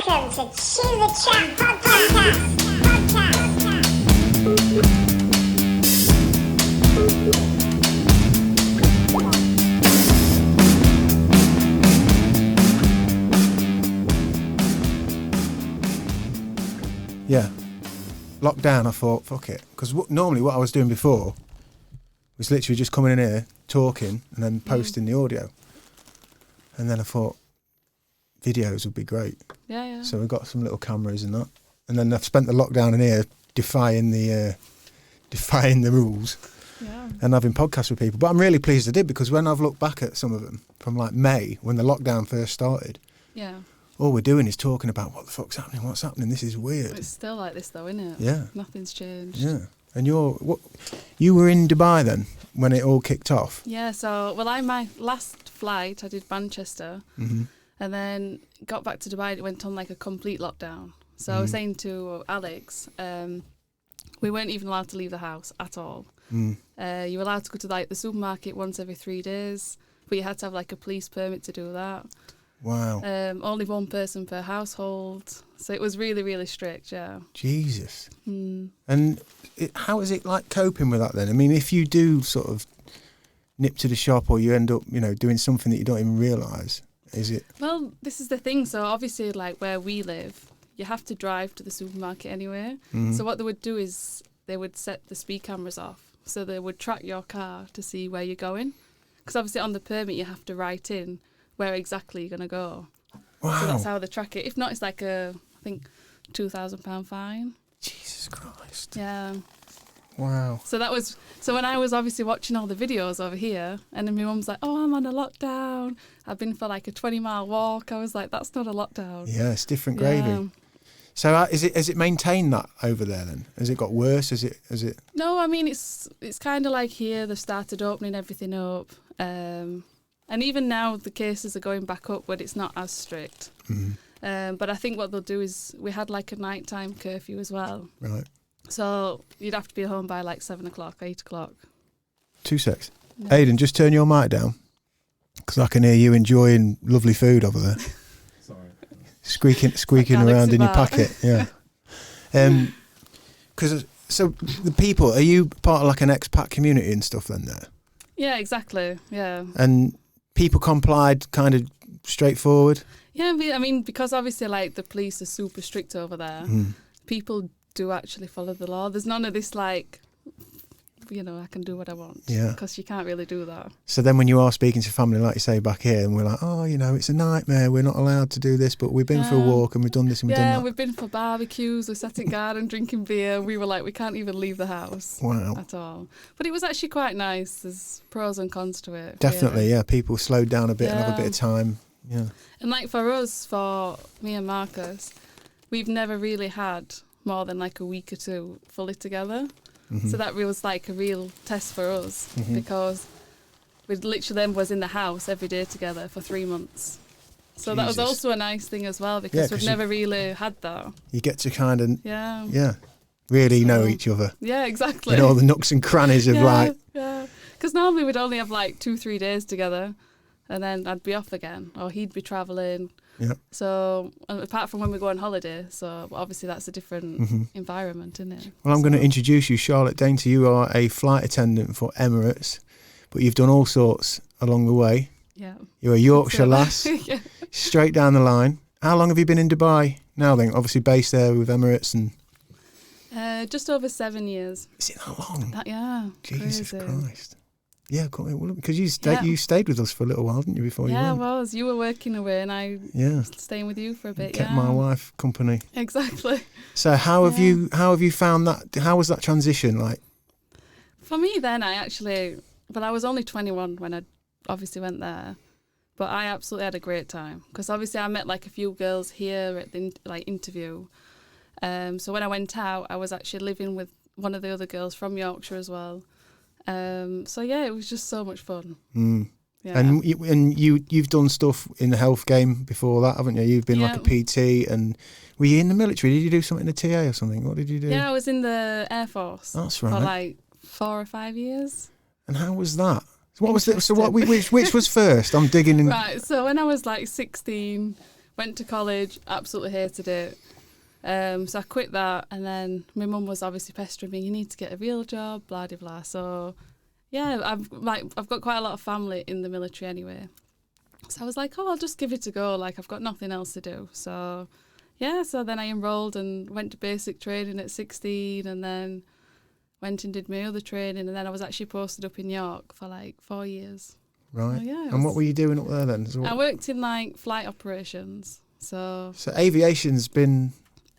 Welcome to Chew the Chat Podcast. Yeah. Lockdown, I thought, fuck it. Because normally what I was doing before was literally just coming in here, talking, and then posting the audio. And then I thought, videos would be great. Yeah. So we got some little cameras and that. And then I've spent the lockdown in here defying the rules and having podcasts with people. But I'm really pleased I did, because when I've looked back at some of them from like May, when the lockdown first started, all we're doing is talking about what the fuck's happening, what's happening, this is weird. It's still like this though, isn't it? Yeah. Nothing's changed. Yeah. And you were in Dubai then when it all kicked off? Yeah, so my last flight I did Manchester and then got back to Dubai. It went on like a complete lockdown. So I was saying to Alex, we weren't even allowed to leave the house at all. You were allowed to go to like the supermarket once every 3 days, but you had to have like a police permit to do that. Wow. Only one person per household. So it was really, really strict, yeah. Jesus. And how is it like coping with that then? I mean, if you do sort of nip to the shop, or you end up, doing something that you don't even realise, is it? Well, this is the thing. So obviously, like where we live, you have to drive to the supermarket anyway. So what they would do is they would set the speed cameras off. So they would track your car to see where you're going. Because obviously on the permit, you have to write in where exactly you're going to go. Wow. So that's how they track it. If not, it's like I think, £2,000 fine. Jesus Christ. Yeah. Wow. So when I was obviously watching all the videos over here, and then my mum's like, oh, I'm on a lockdown. I've been for like a 20-mile walk. I was like, that's not a lockdown. Yeah, it's different gravy. Yeah. So has it maintained that over there then? Has it got worse? Has it? No, I mean, it's kind of like here. They've started opening everything up. And even now the cases are going back up, but it's not as strict. But I think what they'll do is, we had like a nighttime curfew as well. Right. So you'd have to be home by like 7 o'clock, 8 o'clock. 2 secs. No. Aidan, just turn your mic down, because I can hear you enjoying lovely food over there. Sorry. Squeaking around in your pocket. Yeah. So the people, are you part of like an expat community and stuff then there? Yeah, exactly. Yeah. And people complied kind of straightforward? Yeah, I mean, because obviously like the police are super strict over there, people do actually follow the law. There's none of this like, I can do what I want. Yeah. Because you can't really do that. So then when you are speaking to family, like you say, back here, and we're like, oh, it's a nightmare, we're not allowed to do this, but we've been for a walk and we've done this and we've done that. Yeah, we've been for barbecues, we've sat in garden drinking beer. We were like, we can't even leave the house. Wow. At all. But it was actually quite nice. There's pros and cons to it. Definitely, yeah. People slowed down a bit and have a bit of time. Yeah. And like for us, for me and Marcus, we've never really had more than like a week or two fully together. So that was like a real test for us, because we literally then was in the house every day together for 3 months. So that was also a nice thing as well, because we've never really had that. You get to kind of really know each other. Yeah, exactly. And all the nooks and crannies of because normally we'd only have like 2-3 days together, and then I'd be off again, or he'd be travelling. Yeah. So apart from when we go on holiday, so obviously that's a different environment, isn't it? Well, I'm going to introduce you, Charlotte Dainty. You are a flight attendant for Emirates, but you've done all sorts along the way. Yeah. You're a Yorkshire lass, straight down the line. How long have you been in Dubai now then? Obviously based there with Emirates and... just over 7 years. Is it that long? Yeah. Jesus crazy. Christ. Yeah, because you stayed with us for a little while, didn't you, before you went? Yeah, I was. You were working away and I was staying with you for a bit. Kept my wife company. Exactly. So how have you found that? How was that transition like? For me then, I was only 21 when I obviously went there, but I absolutely had a great time, because obviously I met like a few girls here at the interview. So when I went out, I was actually living with one of the other girls from Yorkshire as well. So yeah, it was just so much fun. Yeah. And you've done stuff in the health game before that, haven't you? You've been like a PT, and were you in the military? Did you do something in the TA or something? What did you do? Yeah, I was in the Air Force. That's right. For like 4 or 5 years. And how was that? So what was it? So which was first? I'm digging in. Right. So when I was like 16, went to college, absolutely hated it. So I quit that, and then my mum was obviously pestering me, you need to get a real job, blah, blah, blah. So, yeah, I've got quite a lot of family in the military anyway. So I was like, I'll just give it a go. Like, I've got nothing else to do. So, yeah, so then I enrolled and went to basic training at 16, and then went and did my other training, and then I was actually posted up in York for like 4 years. Right. So, yeah, And what were you doing up there then? I worked in like flight operations. So aviation's been...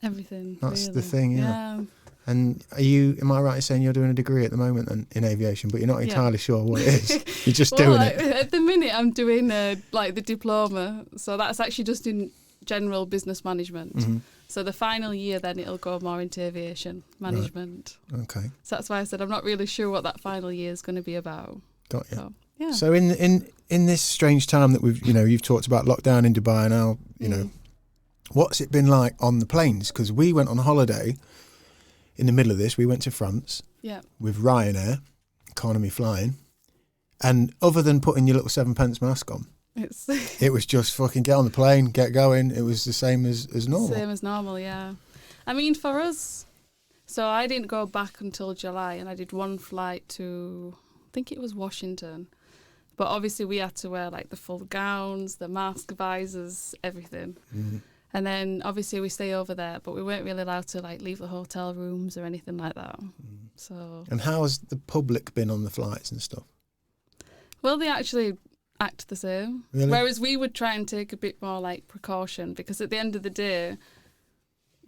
everything. That's really. the thing, yeah. And am I right in saying you're doing a degree at the moment then in aviation, but you're not entirely sure what it is? You're just doing it. At the minute I'm doing like the diploma, so that's actually just in general business management. Mm-hmm. So the final year then it'll go more into aviation management. Right. Okay. So that's why I said I'm not really sure what that final year is going to be about. Got you. So, yeah. So in this strange time that you've talked about lockdown in Dubai now, what's it been like on the planes? Because we went on holiday in the middle of this. We went to France with Ryanair, economy flying. And other than putting your little 7p mask on, it was just fucking get on the plane, get going. It was the same as normal. Same as normal, yeah. I mean, for us, so I didn't go back until July, and I did one flight to, I think it was Washington. But obviously we had to wear like the full gowns, the mask, visors, everything. Mm-hmm. And then obviously we stay over there, but we weren't really allowed to like leave the hotel rooms or anything like that. So. And how has the public been on the flights and stuff? Well, they actually act the same. Really? Whereas we would try and take a bit more like precaution, because at the end of the day,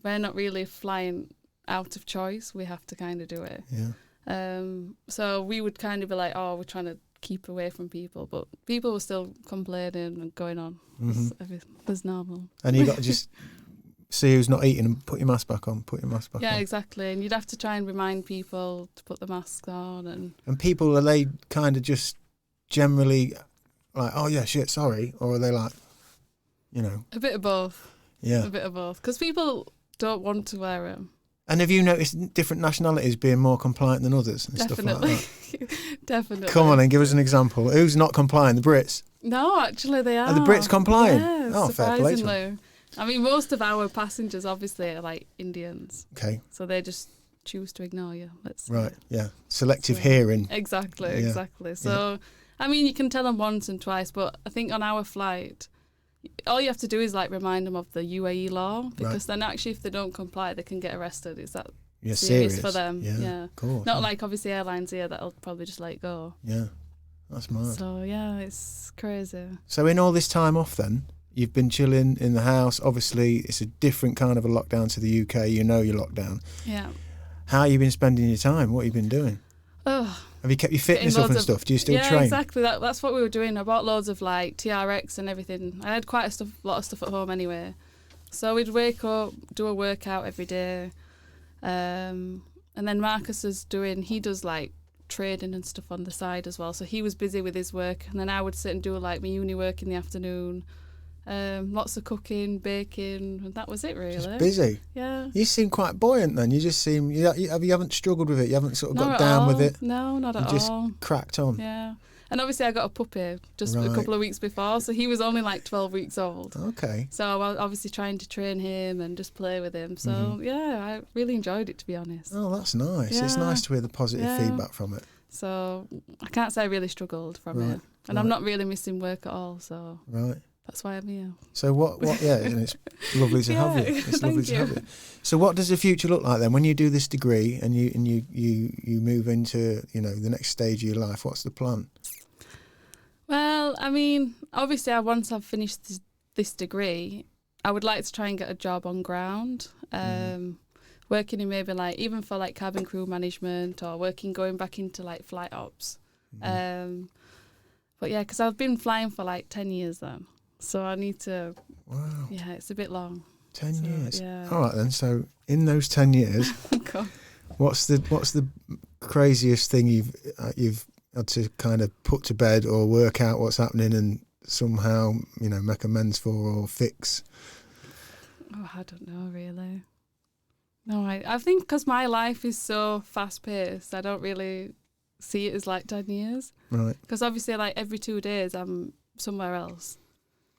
we're not really flying out of choice. We have to kind of do it. Yeah. So we would kind of be like, we're trying to keep away from people, but people were still complaining and going on. Mm-hmm. It was normal. And you got to just see who's not eating and put your mask back on. Yeah, exactly. And you'd have to try and remind people to put the masks on. And people, are they kind of just generally like, oh yeah, shit, sorry, or are they like, a bit of both. Yeah, a bit of both, because people don't want to wear them. And have you noticed different nationalities being more compliant than others and Definitely. stuff like that? Definitely. Come on and give us an example. Who's not compliant? The Brits? No, actually they are. Are the Brits compliant? Yeah, fair play to surprisingly. them. I mean, most of our passengers obviously are like Indians. Okay. So they just choose to ignore you. Right, yeah. Selective hearing. Exactly. So, I mean, you can tell them once and twice, but I think on our flight, all you have to do is like remind them of the UAE law, because then actually if they don't comply, they can get arrested. It's that serious for them. Yeah. Cool. Not like obviously airlines here that'll probably just let it go. Yeah. That's mad. So yeah, it's crazy. So in all this time off then, you've been chilling in the house. Obviously it's a different kind of a lockdown to the UK. You're locked down. Yeah. How have you been spending your time? What have you been doing? Have you kept your fitness up and stuff? Do you still train? Yeah, exactly. That's what we were doing. I bought loads of like TRX and everything. I had quite a lot of stuff at home anyway. So we'd wake up, do a workout every day. And then Marcus he does like trading and stuff on the side as well. So he was busy with his work. And then I would sit and do like my uni work in the afternoon. Lots of cooking, baking, and that was it really. Just busy. Yeah. You seem quite buoyant then. You just seem you haven't struggled with it. You haven't sort of got Not down all. with it. No, not at all. You just cracked on. Yeah. And obviously I got a puppy just a couple of weeks before, so he was only like 12 weeks old. Okay. So I was obviously trying to train him and just play with him. So yeah, I really enjoyed it, to be honest. Oh, that's nice. Yeah. It's nice to hear the positive feedback from it. So I can't say I really struggled from it. And I'm not really missing work at all, so that's why I'm here. So what and it's lovely to have you. It's lovely to have you. So what does the future look like then? When you do this degree and you move into, the next stage of your life, what's the plan? Well, I mean, obviously once I've finished this degree, I would like to try and get a job on ground. Working in maybe like even for like cabin crew management, or going back into like flight ops. But yeah, because I've been flying for like 10 years then. So I need to. Wow. Yeah, it's a bit long. 10 years. Yeah. All right then. So in those 10 years, what's the craziest thing you've had to kind of put to bed or work out what's happening and somehow make amends for or fix? Oh, I don't know really. No, I think because my life is so fast paced, I don't really see it as like 10 years. Right. Because obviously like every 2 days I'm somewhere else.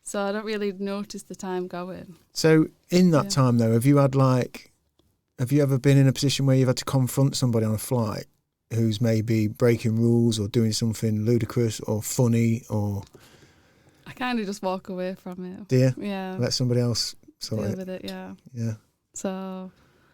So I don't really notice the time going. So in that time though, have you ever been in a position where you've had to confront somebody on a flight who's maybe breaking rules or doing something ludicrous or funny, or I kind of just walk away from it. do you? Yeah. Let somebody else sort Deal it. with it, yeah. Yeah. So,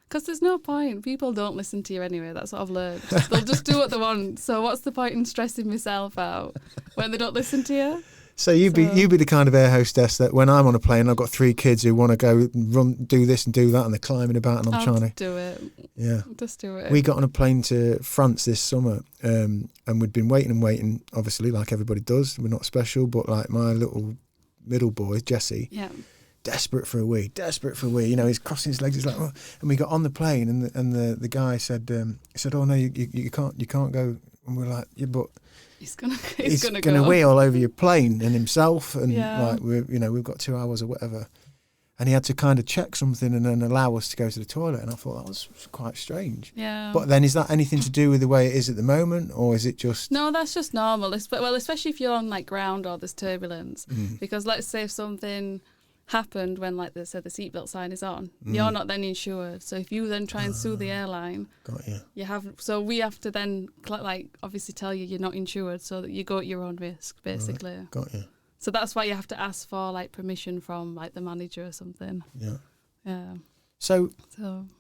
because there's no point. People don't listen to you anyway. That's what I've learned. They'll just do what they want. So what's the point in stressing myself out when they don't listen to you? So you'd be the kind of air hostess that when I'm on a plane, I've got 3 kids who want to go and do this and do that, and they're climbing about, and I'm trying to do it. Yeah, just do it. We got on a plane to France this summer, and we'd been waiting. Obviously, like everybody does. We're not special, but like my little middle boy, Jesse. Yeah. Desperate for a wee. You know, he's crossing his legs. He's like, oh. And we got on the plane, and the guy said, "Oh no, you can't go." And we're like, "Yeah, but he's gonna go wee all over your plane and himself, and yeah. like we've got 2 hours or whatever." And he had to kind of check something and then allow us to go to the toilet, and I thought that was quite strange. Yeah. But then, is that anything to do with the way it is at the moment, or is it just? No, that's just normal. Well, especially if you're on like ground or there's turbulence, because let's say if something happened when, like they said, the seatbelt sign is on, you're not then insured. So if you then try and sue the airline, you have. So we have to then like obviously tell you you're not insured, so that you go at your own risk, basically. Right. Got you. So that's why you have to ask for like permission from like the manager or something. Yeah. Yeah. So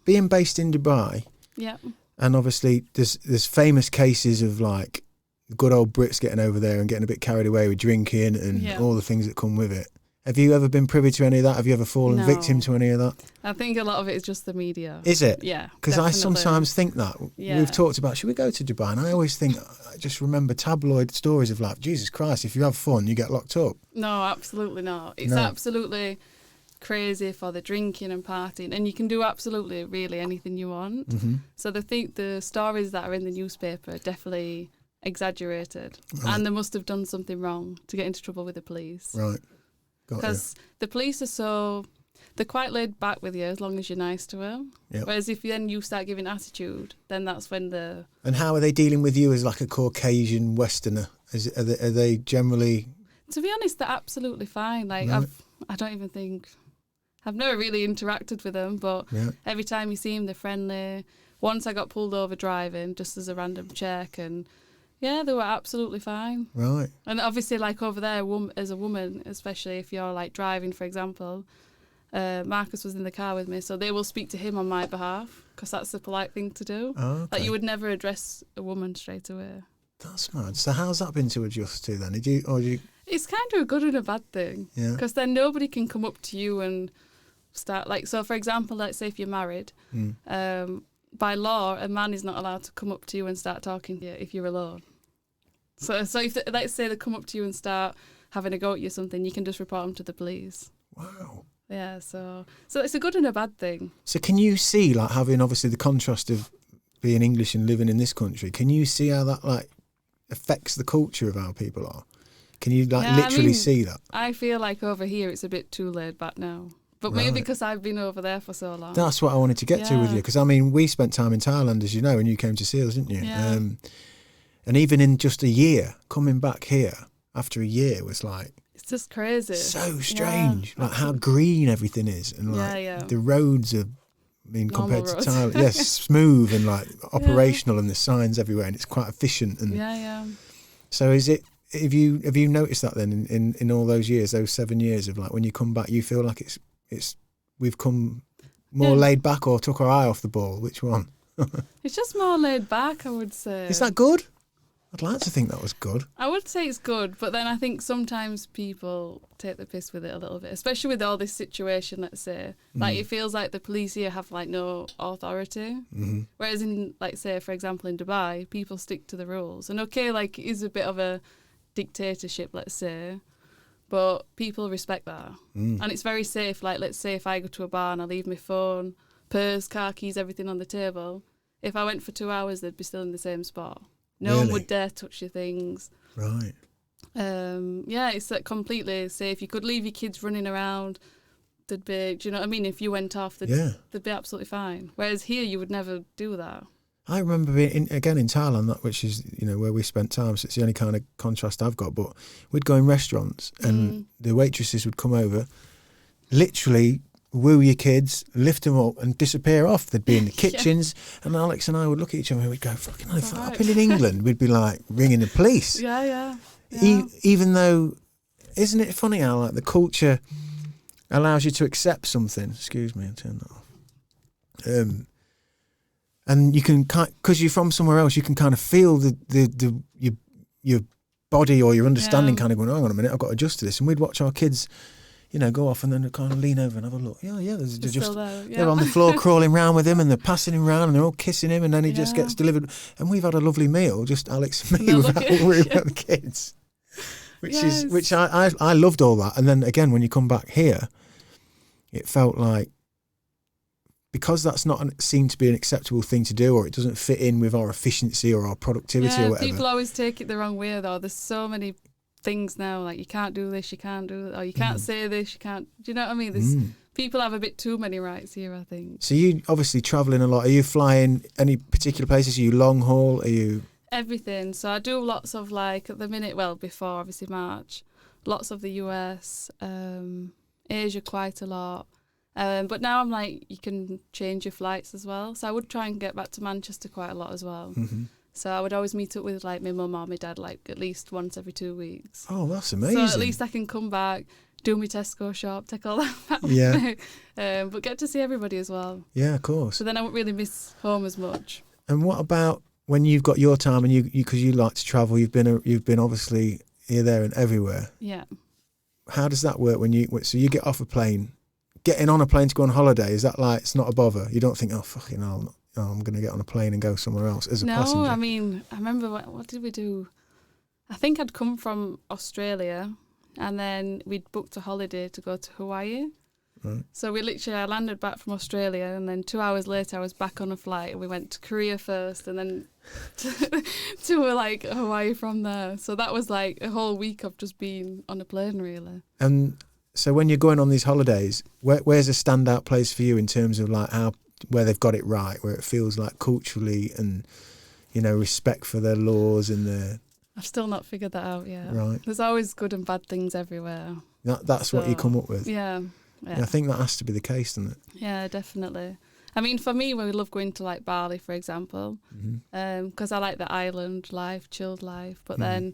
being based in Dubai. Yeah. And obviously there's famous cases of like good old Brits getting over there and getting a bit carried away with drinking and all the things that come with it. Have you ever been privy to any of that? Have you ever fallen victim to any of that? I think a lot of it is just the media. Is it? Yeah. Because I sometimes think that. Yeah. We've talked about, should we go to Dubai? And I always think, I just remember tabloid stories of like, Jesus Christ, if you have fun, you get locked up. No, absolutely not. It's absolutely crazy for the drinking and partying. And you can do absolutely, really anything you want. Mm-hmm. So the stories that are in the newspaper are definitely exaggerated. Right. And they must have done something wrong to get into trouble with the police. Right. Because the police they're quite laid back with you as long as you're nice to them. Yep. Whereas if you start giving attitude, then that's when the... And how are they dealing with you as like a Caucasian Westerner? Are they generally... To be honest, they're absolutely fine. Like I don't even think... I've never really interacted with them, but every time you see them, they're friendly. Once I got pulled over driving, just as a random check, and... Yeah, they were absolutely fine. Right. And obviously, like over there, as a woman, especially if you're like driving, for example, Marcus was in the car with me, so they will speak to him on my behalf because that's the polite thing to do. Oh, okay. Like you would never address a woman straight away. That's mad. So how's that been to adjust to then? Did you? It's kind of a good and a bad thing. Yeah. Because then nobody can come up to you and start like. So for example, let's say if you're married. By law, a man is not allowed to come up to you and start talking to you if you're alone. So if let's say they come up to you and start having a go at you or something, you can just report them to the police. Wow. Yeah, so it's a good and a bad thing. So can you see, like, having obviously the contrast of being English and living in this country, can you see how that, like, affects the culture of how people are? Can you, like, literally see that? I feel like over here it's a bit too laid back now. But maybe because I've been over there for so long. That's what I wanted to get to with you. Because, I mean, we spent time in Thailand, as you know, and you came to see us, didn't you? Yeah. And even in just a year, coming back here after a year was like... It's just crazy. So strange. Yeah, like how green everything is. And like the roads are, I mean, compared to Thailand, yes, smooth and like operational and there's signs everywhere and it's quite efficient. And so is it... Have you noticed that then in all those years, those 7 years of like when you come back, you feel like we've come more laid back or took our eye off the ball? Which one? It's just more laid back, I would say. Is that good? I'd like to think that was good. I would say it's good, but then I think sometimes people take the piss with it a little bit, especially with all this situation, let's say. Like, it feels like the police here have, like, no authority. Mm-hmm. Whereas in, like, say, for example, in Dubai, people stick to the rules. And, okay, like, it is a bit of a dictatorship, let's say, but people respect that. And it's very safe. Like, let's say if I go to a bar and I leave my phone, purse, car keys, everything on the table, if I went for 2 hours, they'd be still in the same spot. No one would dare touch your things. Right. It's like completely safe. You could leave your kids running around. They'd be, do you know what I mean? If you went off, they'd be absolutely fine. Whereas here, you would never do that. I remember being in Thailand, which is where we spent time. So it's the only kind of contrast I've got. But we'd go in restaurants, and the waitresses would come over, literally woo your kids, lift them up, and disappear off. They'd be in the kitchens, and Alex and I would look at each other and we'd go, "Fucking hell, if that happened in England, we'd be like ringing the police." Yeah. Even though, isn't it funny how like the culture allows you to accept something? Excuse me, I'll turn that off. And you can, because you're from somewhere else, you can kind of feel your body or your understanding kind of going, hang on a minute, I've got to adjust to this. And we'd watch our kids, go off and then kind of lean over and have a look. Yeah, they're on the floor crawling around with him, and they're passing him around and they're all kissing him, and then he just gets delivered. And we've had a lovely meal, just Alex and me, without the kids. Which I loved all that. And then again, when you come back here, it felt like, because that's not seemed to be an acceptable thing to do, or it doesn't fit in with our efficiency or our productivity or whatever. People always take it the wrong way though. There's so many things now, like you can't do this, you can't do that, or you can't say this, you can't. Do you know what I mean? There's people have a bit too many rights here, I think. So you obviously travelling a lot. Are you flying any particular places? Are you long haul? Are you everything? So I do lots of like at the minute. Well, before obviously March, lots of the US, Asia quite a lot. But now I'm like, you can change your flights as well. So I would try and get back to Manchester quite a lot as well. Mm-hmm. So I would always meet up with like my mum or my dad like at least once every 2 weeks. Oh, that's amazing. So at least I can come back, do my Tesco shop, take all that back. Yeah. But get to see everybody as well. Yeah, of course. So then I won't really miss home as much. And what about when you've got your time and you because you like to travel, you've been obviously here, there and everywhere. Yeah. How does that work when you get off a plane? Getting on a plane to go on holiday, is that like, it's not a bother? You don't think, oh, fucking hell, I'm going to get on a plane and go somewhere else as a passenger? No, I mean, I remember, what did we do? I think I'd come from Australia and then we'd booked a holiday to go to Hawaii. Right. So I landed back from Australia and then 2 hours later I was back on a flight and we went to Korea first and then to like Hawaii from there. So that was like a whole week of just being on a plane, really. And so when you're going on these holidays, where's a standout place for you in terms of like where they've got it right, where it feels like culturally and, respect for their laws and their... I've still not figured that out yet. Right. There's always good and bad things everywhere. That's what you come up with? Yeah. I think that has to be the case, doesn't it? Yeah, definitely. I mean, for me, we love going to like Bali, for example, because I like the island life, chilled life. But then,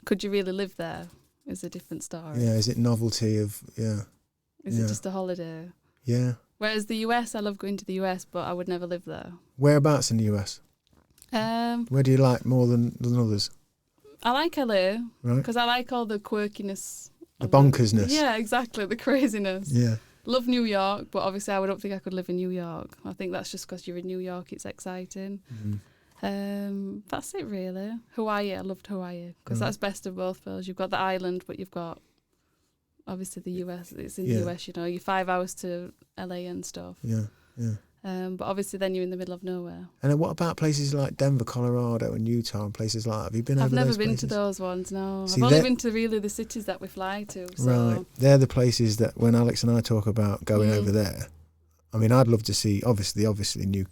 could you really live there? Is a different story. Yeah, is it novelty of Is it just a holiday? Yeah. Whereas the US, I love going to the US, but I would never live there. Whereabouts in the US? Where do you like more than others? I like LA because I like all the quirkiness, the bonkersness. Yeah, exactly, the craziness. Yeah. Love New York, but obviously I don't think I could live in New York. I think that's just because you're in New York, it's exciting. Mm-hmm. That's it really. Hawaii, I loved Hawaii because that's best of both worlds. You've got the island, but you've got obviously the US. It's in the US, you're 5 hours to LA and stuff. Yeah. But obviously then you're in the middle of nowhere. And then what about places like Denver, Colorado and Utah and places like that? Have you been over those places? I've never been to those ones, no. I've only been to really the cities that we fly to. So. Right. They're the places that when Alex and I talk about going over there, I mean, I'd love to see, obviously New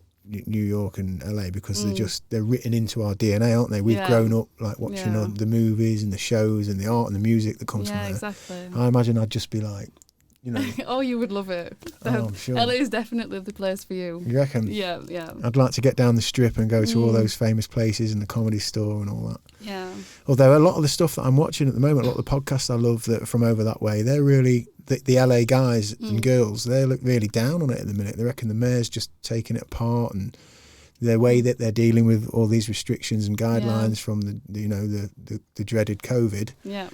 York and LA because they're written into our DNA, aren't they? We've grown up like watching the movies and the shows and the art and the music that comes from there. Exactly. I imagine I'd just be like, oh, you would love it. I'm sure. LA is definitely the place for you. You reckon? Yeah. I'd like to get down the strip and go to all those famous places and the Comedy Store and all that. Yeah. Although a lot of the stuff that I'm watching at the moment, a lot of the podcasts I love that from over that way, they're really, the LA guys and girls, they look really down on it at the minute. They reckon the mayor's just taking it apart and the way that they're dealing with all these restrictions and guidelines from the dreaded COVID. Yeah.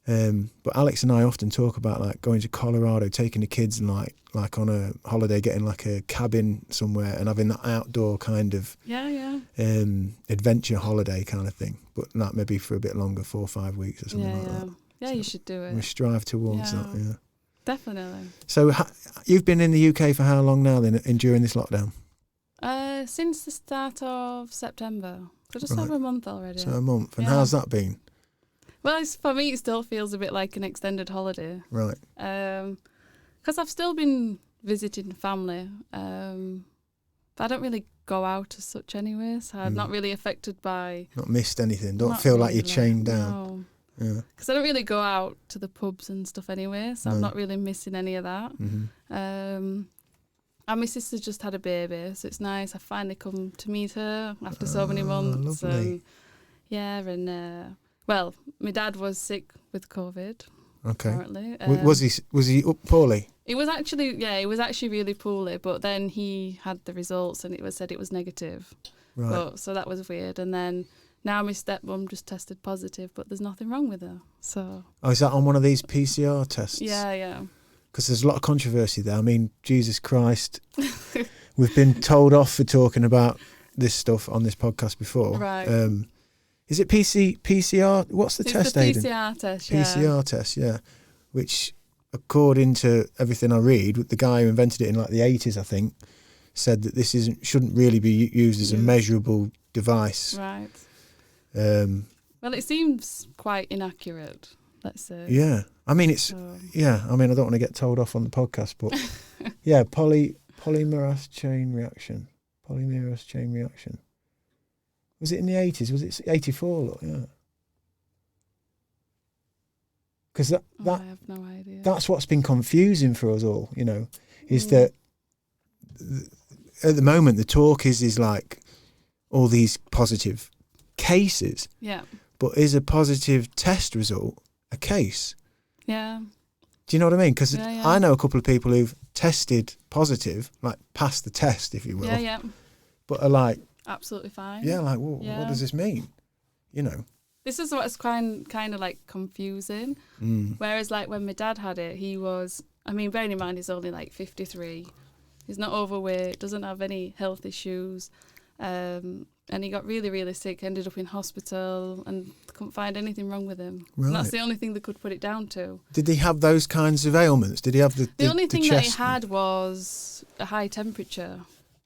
But Alex and I often talk about like going to Colorado, taking the kids and like on a holiday, getting like a cabin somewhere and having that outdoor kind of adventure holiday kind of thing. But that maybe for a bit longer, 4 or 5 weeks or something like that. Yeah, so you should do it. We strive towards that. Yeah, definitely. So you've been in the UK for how long now then, during this lockdown? Since the start of September. So just over a month already. So a month. And how's that been? Well, for me, it still feels a bit like an extended holiday. Right. Because I've still been visiting family. But I don't really go out as such anyway, so I'm not really affected by... Not missed anything. Don't Not feel like really, you're chained down. No. Yeah. Because I don't really go out to the pubs and stuff anyway, so I'm not really missing any of that. And my sister's just had a baby, so it's nice. I finally come to meet her after so many months. Lovely. Well, my dad was sick with COVID. Okay. Apparently. Was he up poorly? It was actually really poorly, but then he had the results and said it was negative. Right. So that was weird. And then now my stepmom just tested positive, but there's nothing wrong with her. So. Oh, is that on one of these PCR tests? Yeah. Because there's a lot of controversy there. I mean, Jesus Christ, we've been told off for talking about this stuff on this podcast before. Right. Is it PCR? What's the test, the Aidan? PCR test, yeah. PCR test, yeah. Which, according to everything I read, the guy who invented it in like the 80s, I think, said that this shouldn't really be used as a measurable device. Right. Well, it seems quite inaccurate, let's say. Yeah. I mean, I don't want to get told off on the podcast, but yeah, polymerase chain reaction. Polymerase chain reaction. Was it in the 80s? Was it 84? Look, yeah. Because I have no idea. That's what's been confusing for us all, is that at the moment the talk is like all these positive cases. Yeah. But is a positive test result a case? Yeah. Do you know what I mean? Because I know a couple of people who've tested positive, like passed the test, if you will. Yeah. But are like... absolutely fine. Yeah, like, well, what does this mean? This is what's kind of like confusing. Whereas like when my dad had it, he was, bearing in mind he's only like 53. He's not overweight, doesn't have any health issues. And he got really, really sick, ended up in hospital and couldn't find anything wrong with him. Right. And that's the only thing they could put it down to. Did he have those kinds of ailments? Did he have the only thing the that he chest? had was a high temperature.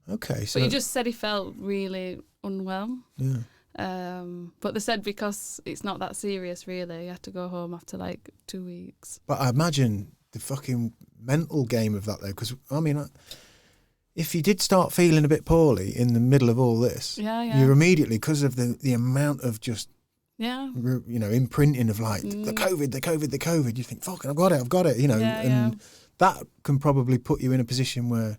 Okay. So but he just said he felt really unwell. Yeah. But they said because it's not that serious, really, he had to go home after like 2 weeks. But I imagine the fucking mental game of that, though, because, if you did start feeling a bit poorly in the middle of all this, you're immediately, because of the amount of just, imprinting of like, the COVID, you think, fuck, I've got it, and that can probably put you in a position where,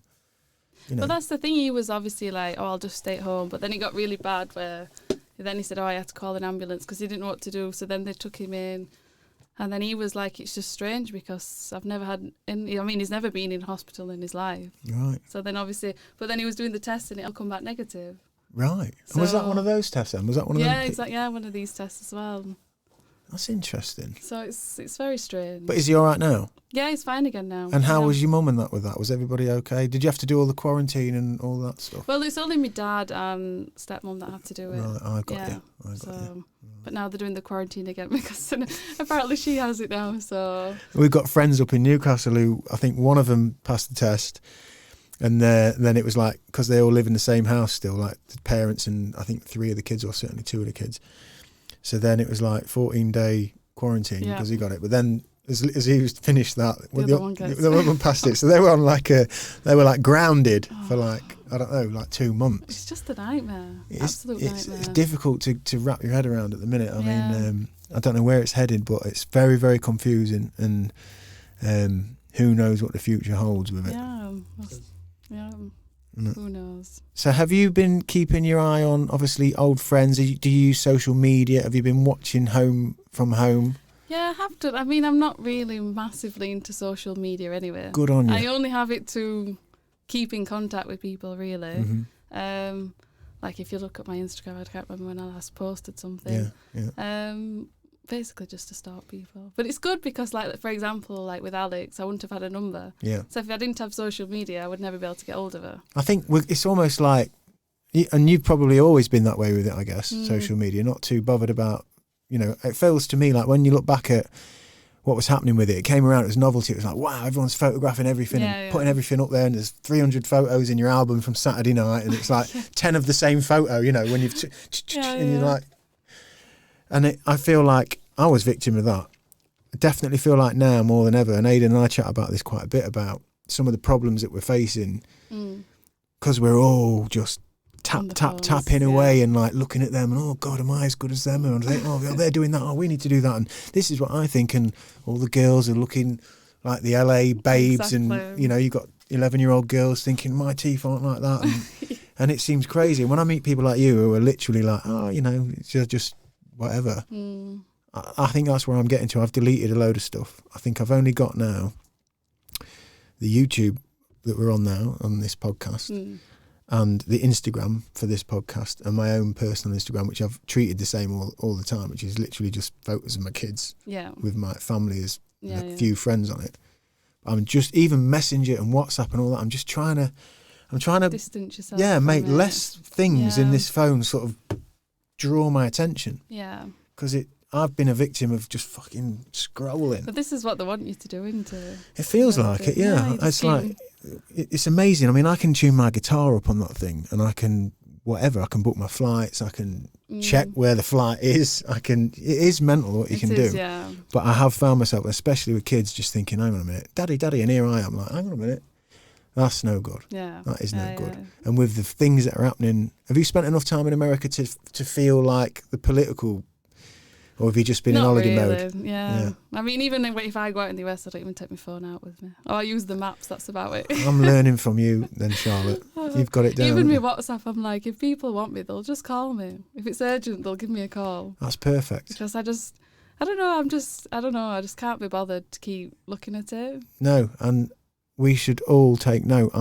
But that's the thing, he was obviously like, I'll just stay at home. But then it got really bad where then he said, I had to call an ambulance because he didn't know what to do. So then they took him in. And then he was like, it's just strange because I've never had he's never been in hospital in his life. Right. So then obviously, but then he was doing the test and it'll come back negative. Right. So, and was that one of those tests then? Was that one of them? Yeah, exactly. Yeah, one of these tests as well. That's interesting. So it's very strange. But is he all right now? Yeah, he's fine again now. And how was your mum and that with that? Was everybody okay? Did you have to do all the quarantine and all that stuff? Well, it's only my dad and stepmom that had to do it. Right, I got you. But now they're doing the quarantine again because apparently she has it now. So we've got friends up in Newcastle who I think one of them passed the test, and then it was like, because they all live in the same house still, like the parents and I think 3 of the kids, or certainly 2 of the kids. So then it was like 14-day quarantine because he got it. But then as he was finished that, the other one passed it. So they were on they were grounded for like 2 months. It's just a nightmare. Absolute nightmare. It's difficult to wrap your head around at the minute. I mean, I don't know where it's headed, but it's very, very confusing, and who knows what the future holds with it. Yeah. Who knows? So have you been keeping your eye on, obviously, old friends? Do you use social media? Have you been watching Home from Home? Yeah, I have to. I'm not really massively into social media anyway. Good on you. I only have it to keep in contact with people, really. Mm-hmm. Like if you look at my Instagram, I can't remember when I last posted something. Yeah. Basically just to stalk people. But it's good because, like, for example, like with Alex, I wouldn't have had a number. Yeah. So if I didn't have social media, I would never be able to get hold of her. I think it's almost like, and you've probably always been that way with it, I guess, social media, not too bothered about, it feels to me like when you look back at what was happening with it, it came around, it was novelty, it was like, wow, everyone's photographing everything and putting everything up there, and there's 300 photos in your album from Saturday night, and it's like 10 of the same photo, when you've, and you're like, and I feel like I was victim of that. I definitely feel like now more than ever, and Aidan and I chat about this quite a bit, about some of the problems that we're facing because we're all just tapping away and like looking at them and, oh God, am I as good as them? And I think, oh, they're doing that. Oh, we need to do that. And this is what I think. And all the girls are looking like the LA babes. Exactly. And, you know, you've got 11-year-old girls thinking my teeth aren't like that. And, and it seems crazy. And when I meet people like you who are literally like, oh, you know, it's just whatever. I think that's where I'm getting to. I've deleted a load of stuff. I think I've only got now the YouTube that we're on now on this podcast and the Instagram for this podcast and my own personal Instagram, which I've treated the same all the time, which is literally just photos of my kids with my family as a few friends on it. I'm just, even Messenger and WhatsApp and all that, I'm trying to distance yourself. Yeah, make less things in this phone sort of draw my attention. Yeah. Because I've been a victim of just fucking scrolling. But this is what they want you to do, isn't it? It feels like it, yeah. It's like, it's amazing. I mean, I can tune my guitar up on that thing and I can, whatever, I can book my flights, I can check where the flight is. It is mental what you can do. Yeah. But I have found myself, especially with kids, just thinking, hang on a minute, daddy, and here I am, like, hang on a minute. That's no good. Yeah. That is no good. And with the things that are happening, have you spent enough time in America to feel like the political, or have you just been in holiday mode? Yeah. I mean, even if I go out in the US, I don't even take my phone out with me. Or I use the maps, that's about it. I'm learning from you then, Charlotte. You've got it down. Even with WhatsApp, I'm like, if people want me, they'll just call me. If it's urgent, they'll give me a call. That's perfect. Because I don't know, I just can't be bothered to keep looking at it. No, and we should all take note.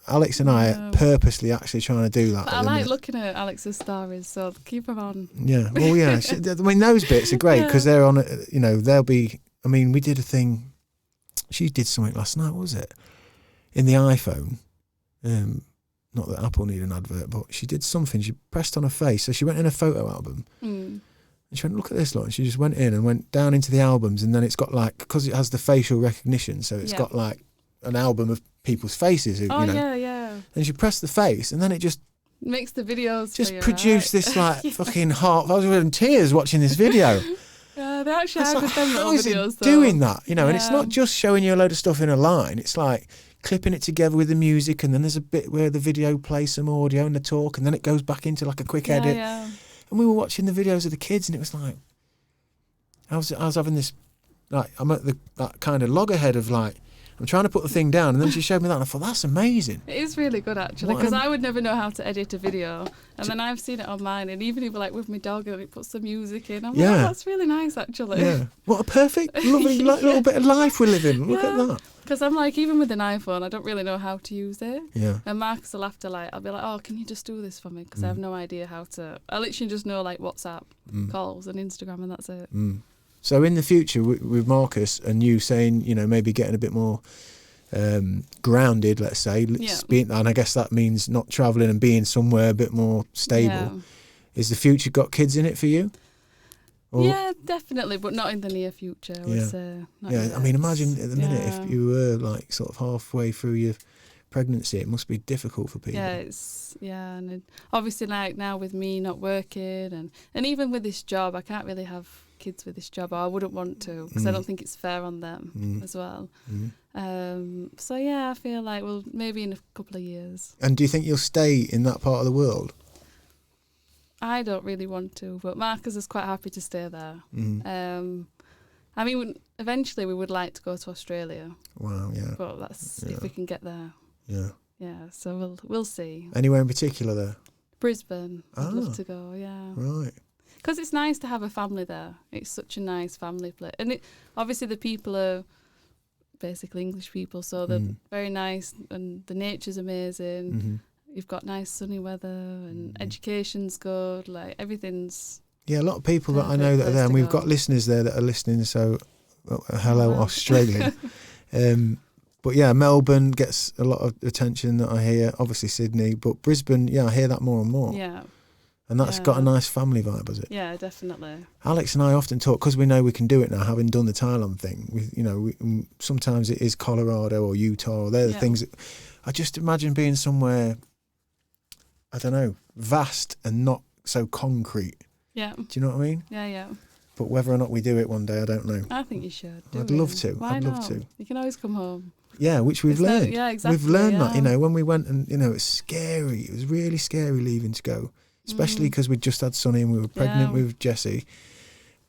Alex and I are purposely actually trying to do that. But I like looking at Alex's stories, so keep them on. Yeah, well, yeah. I mean, those bits are great because they're on, you know, they'll be, I mean, we did a thing, she did something last night, what was it? In the iPhone. Not that Apple need an advert, but she did something. She pressed on her face. So she went in a photo album. And she went, look at this lot. And she just went in and went down into the albums. And then it's got like, because it has the facial recognition, so it's got like an album of people's faces. Who, you know. Yeah. And she pressed the face, and then it just makes the videos. Just produced this like fucking heart. I was in tears watching this video. Yeah, they actually have like, them little videos. Doing that, you know, and it's not just showing you a load of stuff in a line. It's like clipping it together with the music, and then there's a bit where the video plays some audio and the talk, and then it goes back into like a quick edit. Yeah. And we were watching the videos of the kids, and it was like I was having this like I'm at that kind of loggerhead of like. I'm trying to put the thing down, and then she showed me that, and I thought, that's amazing. It is really good, actually, because I would never know how to edit a video, and then I've seen it online, and even if like with my dog, and it puts the music in, I'm like, oh, that's really nice, actually. Yeah. What a perfect, lovely little bit of life we're living. Look at that. Because I'm like, even with an iPhone, I don't really know how to use it. Yeah. And Marcus will have to like, I'll be like, oh, can you just do this for me? Because I have no idea how to. I literally just know like WhatsApp calls and Instagram, and that's it. So in the future, with Marcus and you saying, you know, maybe getting a bit more grounded, let's say, and I guess that means not travelling and being somewhere a bit more stable. Yeah. Is the future got kids in it for you? Or? Yeah, definitely, but not in the near future, I would say. I mean, imagine at the minute if you were like sort of halfway through your pregnancy, it must be difficult for people. Yeah, and obviously like now with me not working and even with this job, I can't really have kids with this job, or I wouldn't want to, because I don't think it's fair on them as well. So yeah, I feel like, well, maybe in a couple of years. And do you think you'll stay in that part of the world? I don't really want to, but Marcus is quite happy to stay there. I mean, eventually we would like to go to Australia. Wow, yeah. But that's if we can get there. Yeah. Yeah, so we'll see. Anywhere in particular there? Brisbane. I'd love to go, yeah. Right. Because it's nice to have a family there. It's such a nice family place. And obviously the people are basically English people, so they're very nice, and the nature's amazing. You've got nice sunny weather, and education's good, like everything's... Yeah, a lot of people that I know that are there, and we've got listeners there that are listening, so hello, Australia. But yeah, Melbourne gets a lot of attention that I hear, obviously Sydney, but Brisbane, yeah, I hear that more and more. Yeah. And that's got a nice family vibe, has it? Yeah, definitely. Alex and I often talk, because we know we can do it now, having done the Thailand thing. Sometimes it is Colorado or Utah, or they're the things that... I just imagine being somewhere, I don't know, vast and not so concrete. Yeah. Do you know what I mean? Yeah. But whether or not we do it one day, I don't know. I think you should. I'd love to. Why I'd not? love to. You can always come home. Yeah, which we've learned. Yeah, exactly. We've learned that, when we went and, it's scary. It was really scary leaving to go, especially because we'd just had Sonny and we were pregnant with Jessie.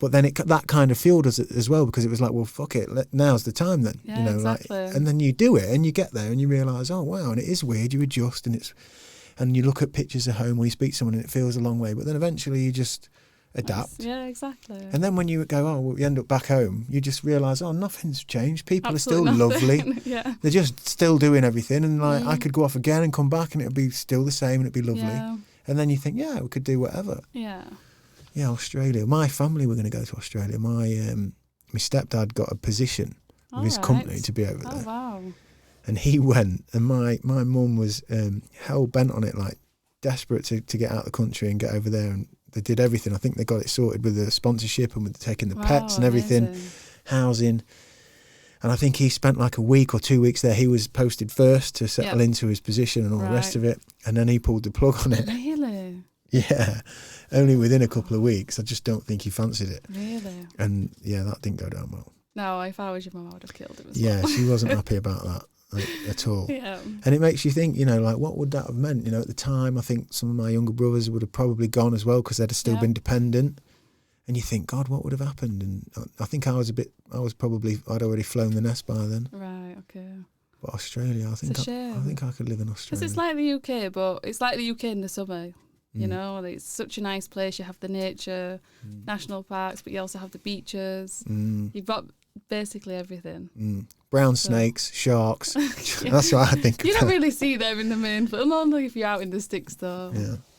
But then that kind of fueled us as well, because it was like, well, fuck it, now's the time then. Yeah, exactly. And then you do it and you get there and you realise, oh, wow, and it is weird, you adjust and you look at pictures at home when you speak to someone and it feels a long way, but then eventually you just adapt. Yeah, exactly. And then when you go, we end up back home, you just realise, nothing's changed. People Absolutely are still nothing. lovely. Yeah. They're just still doing everything, and I could go off again and come back and it'll be still the same and it'd be lovely. Yeah. And then you think, we could do whatever. Yeah. Yeah, Australia. My family were going to go to Australia. My stepdad got a position with his company to be over there. Oh, wow. And he went, and my mum was hell bent on it, like desperate to get out of the country and get over there. And they did everything. I think they got it sorted with the sponsorship and with taking the pets and everything, housing. And I think he spent like a week or 2 weeks there. He was posted first to settle into his position and all the rest of it. And then he pulled the plug on it. Really? Yeah, only within a couple of weeks. I just don't think he fancied it. Really? And that didn't go down well. No, if I was your mum, I would have killed him as Yeah, well. she wasn't happy about that at all. Yeah. And it makes you think, like, what would that have meant? At the time, I think some of my younger brothers would have probably gone as well because they'd have still been dependent. And you think, God, what would have happened? And I think I'd already flown the nest by then. Right, okay. But Australia, I think I could live in Australia. Because it's like the UK, but it's like the UK in the summer. It's such a nice place. You have the nature, national parks, but you also have the beaches. You've got basically everything. Brown snakes, sharks. That's what I think. You don't really see them in the main, but only if you're out in the sticks, though.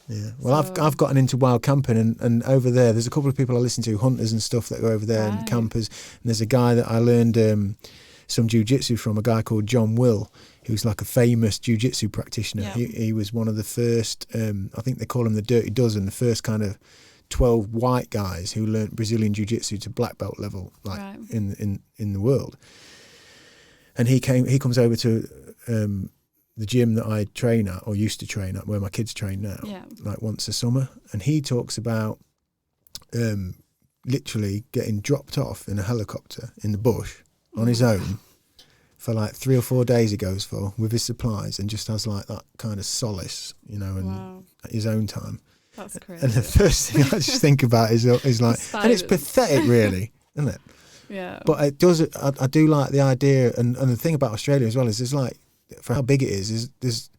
Yeah. Well, I've gotten into wild camping, and over there's a couple of people I listen to, hunters and stuff that go over there, and campers. And there's a guy that I learned some jiu-jitsu from, a guy called John Will, who's like a famous jiu-jitsu practitioner. Yeah. He was one of the first, I think they call him the Dirty Dozen, the first kind of 12 white guys who learnt Brazilian jiu-jitsu to black belt level, in the world. And he comes over to the gym that I train at, or used to train at, where my kids train now, like once a summer. And he talks about literally getting dropped off in a helicopter in the bush on his own for like 3 or 4 days he goes for with his supplies, and just has like that kind of solace, and at his own time. That's crazy. And the first thing I just think about is like, and it's pathetic really, isn't it? Yeah. But it does. I do like the idea, and the thing about Australia as well is there's like, for how big it is there's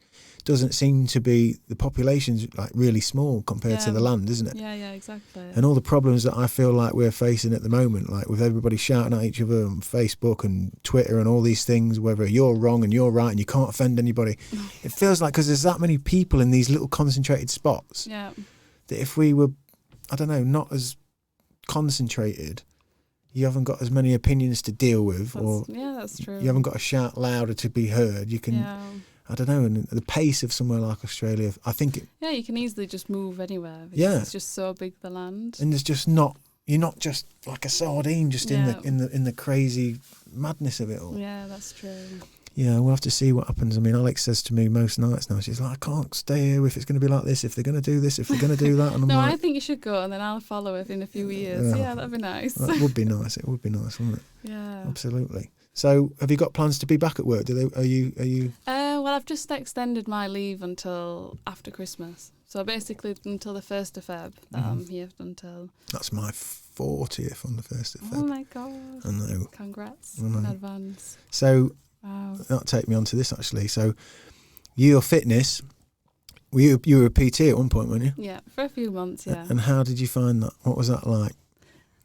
doesn't seem to be, the population's like really small compared to the land, isn't it? Yeah, exactly. And all the problems that I feel like we're facing at the moment, like with everybody shouting at each other on Facebook and Twitter and all these things, whether you're wrong and you're right and you can't offend anybody. It feels like, because there's that many people in these little concentrated spots, that if we were, I don't know, not as concentrated, you haven't got as many opinions to deal with, that's true. You haven't got to shout louder to be heard. You can, I don't know, and the pace of somewhere like Australia, I think you can easily just move anywhere. It's just so big, the land, and there's just you're not just like a sardine, just in the crazy madness of it all. Yeah, that's true. Yeah, we'll have to see what happens. I mean, Alex says to me most nights now, she's like, I can't stay here if it's going to be like this, if they're going to do this, if they're going to do that. And I'm no, like, I think you should go, and then I'll follow it in a few years. Yeah, that'd be nice. That would be nice. It would be nice, wouldn't it? Yeah, absolutely. So, have you got plans to be back at work? Are you? Well, I've just extended my leave until after Christmas. So basically, until the 1st of Feb. I'm here until. That's my 40th on the 1st of Feb. Oh my god! I know. Congrats in advance. So. Wow. That'll take me on to this actually. So, your fitness, you were a PT at one point, weren't you? Yeah, for a few months, yeah. And how did you find that? What was that like?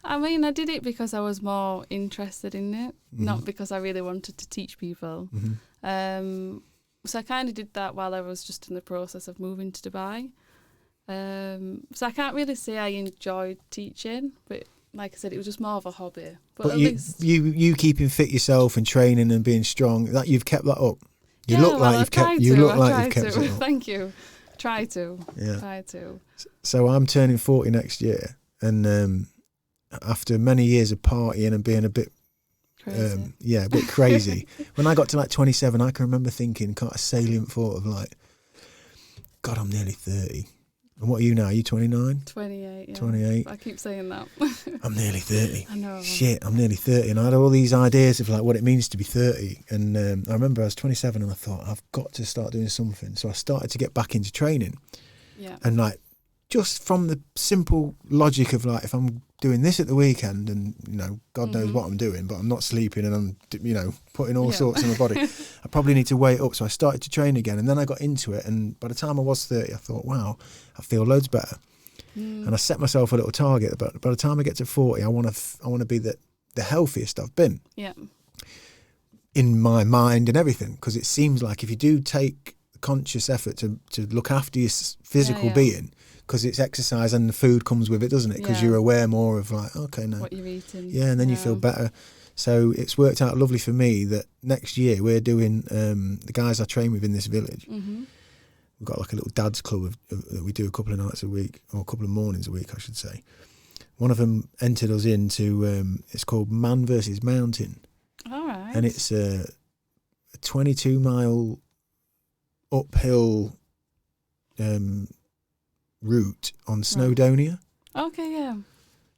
I mean, I did it because I was more interested in it, not because I really wanted to teach people. So I kind of did that while I was just in the process of moving to Dubai. So I can't really say I enjoyed teaching, but like I said, it was just more of a hobby. But at least you keeping fit yourself and training and being strong, that you've kept that up. You look like you've kept it up. Thank you. Try to. So I'm turning 40 next year, and after many years of partying and being a bit crazy. A bit crazy. When I got to like 27, I can remember thinking, quite a salient thought of like, God, I'm nearly 30. And what are you now? Are you 29? 28, yeah. 28. I keep saying that. I'm nearly 30. I know. Shit, I'm nearly 30. And I had all these ideas of like what it means to be 30. And I remember I was 27 and I thought, I've got to start doing something. So I started to get back into training. Yeah. And like, just from the simple logic of like, if I'm doing this at the weekend and, you know, God knows what I'm doing, but I'm not sleeping and I'm, you know, putting all sorts in my body, I probably need to wait up. So I started to train again and then I got into it. And by the time I was 30, I thought, wow, I feel loads better. And I set myself a little target. But by the time I get to 40, I want to be the healthiest I've been. Yeah. In my mind and everything. Because it seems like if you do take conscious effort to look after your physical being, because it's exercise and the food comes with it, doesn't it? Because you're aware more of like, okay, no. What you're eating. Yeah, and then you feel better. So it's worked out lovely for me that next year we're doing, the guys I train with in this village, we've got like a little dad's club that we do a couple of nights a week, or a couple of mornings a week, I should say. One of them entered us into, it's called Man versus Mountain. All right. And it's a 22-mile uphill route on Snowdonia. Okay, yeah.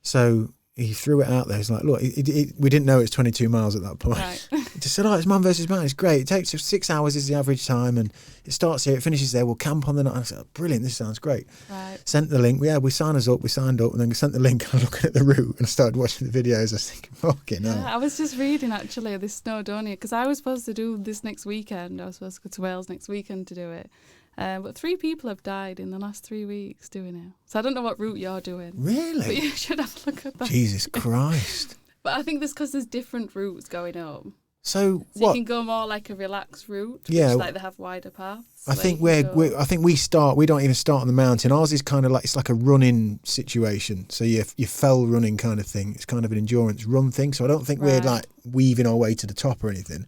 So he threw it out there. He's like, look, we didn't know it's 22 miles at that point. Right. He just said, it's Man versus Man. It's great. It takes 6 hours is the average time, and it starts here, it finishes there. We'll camp on the night. I said, brilliant, this sounds great. Right. Sent the link. We signed us up. We signed up, and then we sent the link. I'm looking at the route, and I started watching the videos. I was thinking, fucking hell. I was just reading, actually, this Snowdonia, because I was supposed to do this next weekend. I was supposed to go to Wales next weekend to do it. But 3 people have died in the last 3 weeks doing it. So I don't know what route you're doing. Really? But you should have a look at that. Jesus Christ. But I think that's because there's different routes going up. So what? You can go more like a relaxed route, yeah, which like they have wider paths. I think we don't even start on the mountain. Ours is kind of like, it's like a running situation. So you fell running kind of thing. It's kind of an endurance run thing. So I don't think we're like weaving our way to the top or anything.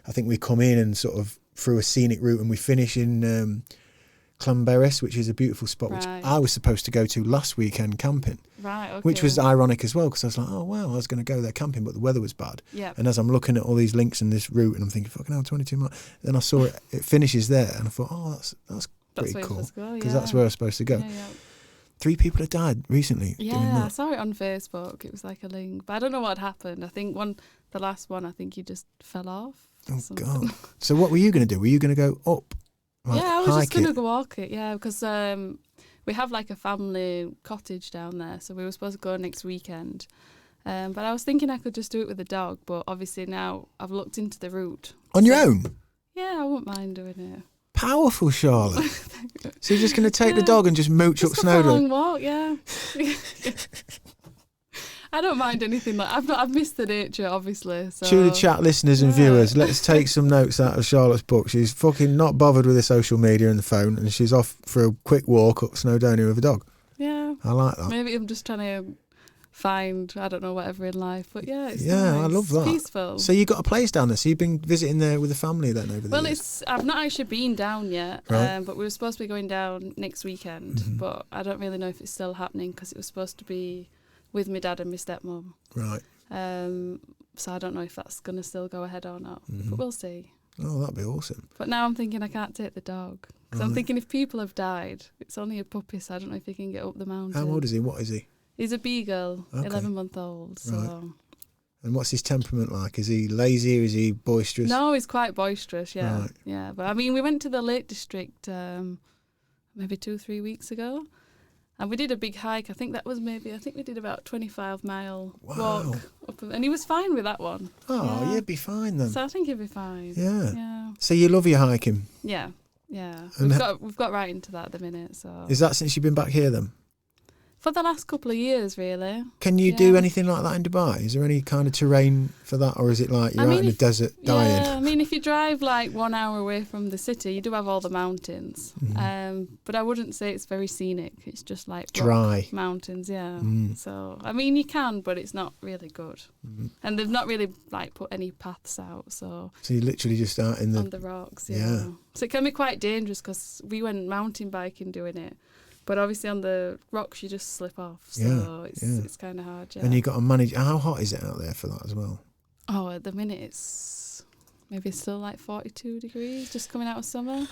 I think we come in and sort of through a scenic route, and we finish in Clonberis, which is a beautiful spot, which I was supposed to go to last weekend camping. Right, okay. Which was ironic as well, because I was like, oh wow, I was going to go there camping, but the weather was bad. Yeah. And as I'm looking at all these links in this route, and I'm thinking, fucking hell, 22 miles. Then I saw it finishes there, and I thought, oh, that's pretty cool, because that's where I was supposed to go. Yeah, yeah. 3 people have died recently. Yeah, I saw it on Facebook. It was like a link, but I don't know what happened. I think the last one, I think he just fell off. Oh God! So what were you going to do? Were you going to go up? Like, I was just going to go walk it. Yeah, because we have like a family cottage down there, so we were supposed to go next weekend. But I was thinking I could just do it with the dog, but obviously now I've looked into the route. On your own? Yeah, I wouldn't mind doing it. Powerful, Charlotte. So you're just going to take the dog and just mooch up Snowdon? Just a long walk, yeah. I don't mind anything like I've missed the nature, obviously. So. To the chat listeners and viewers, let's take some notes out of Charlotte's book. She's fucking not bothered with the social media and the phone, and she's off for a quick walk up Snowdonia with a dog. Yeah, I like that. Maybe I'm just trying to find, I don't know, whatever in life, but yeah, it's nice. I love that. It's peaceful. So you got a place down there. So you've been visiting there with the family then over the years? I've not actually been down yet, but we were supposed to be going down next weekend, but I don't really know if it's still happening because it was supposed to be with my dad and my stepmom. Right. So I don't know if that's going to still go ahead or not, but we'll see. Oh, that'd be awesome. But now I'm thinking I can't take the dog. Because I'm thinking if people have died, it's only a puppy, so I don't know if he can get up the mountain. How old is he? What is he? He's a beagle, 11-month-old. So. Right. And what's his temperament like? Is he lazy or is he boisterous? No, he's quite boisterous, yeah. Right. Yeah, but I mean, we went to the Lake District maybe 2-3 weeks ago. And we did a big hike. I think we did about 25-mile walk. And he was fine with that one. Oh, you'd be fine then. So I think he'd be fine. Yeah. So you love your hiking? Yeah. We've got right into that at the minute. So is that since you've been back here then? For the last couple of years, really. Can you do anything like that in Dubai? Is there any kind of terrain for that, or is it like you're out in the desert dying? Yeah, I mean, if you drive like 1 hour away from the city, you do have all the mountains. But I wouldn't say it's very scenic. It's just like dry mountains, yeah. So, I mean, you can, but it's not really good. And they've not really like put any paths out. So you're literally just out in on the rocks, yeah. So it can be quite dangerous because we went mountain biking doing it. But obviously on the rocks you just slip off, so it's kind of hard. Yeah. And you got to manage. How hot is it out there for that as well? Oh, at the minute it's maybe still like 42 degrees, just coming out of summer.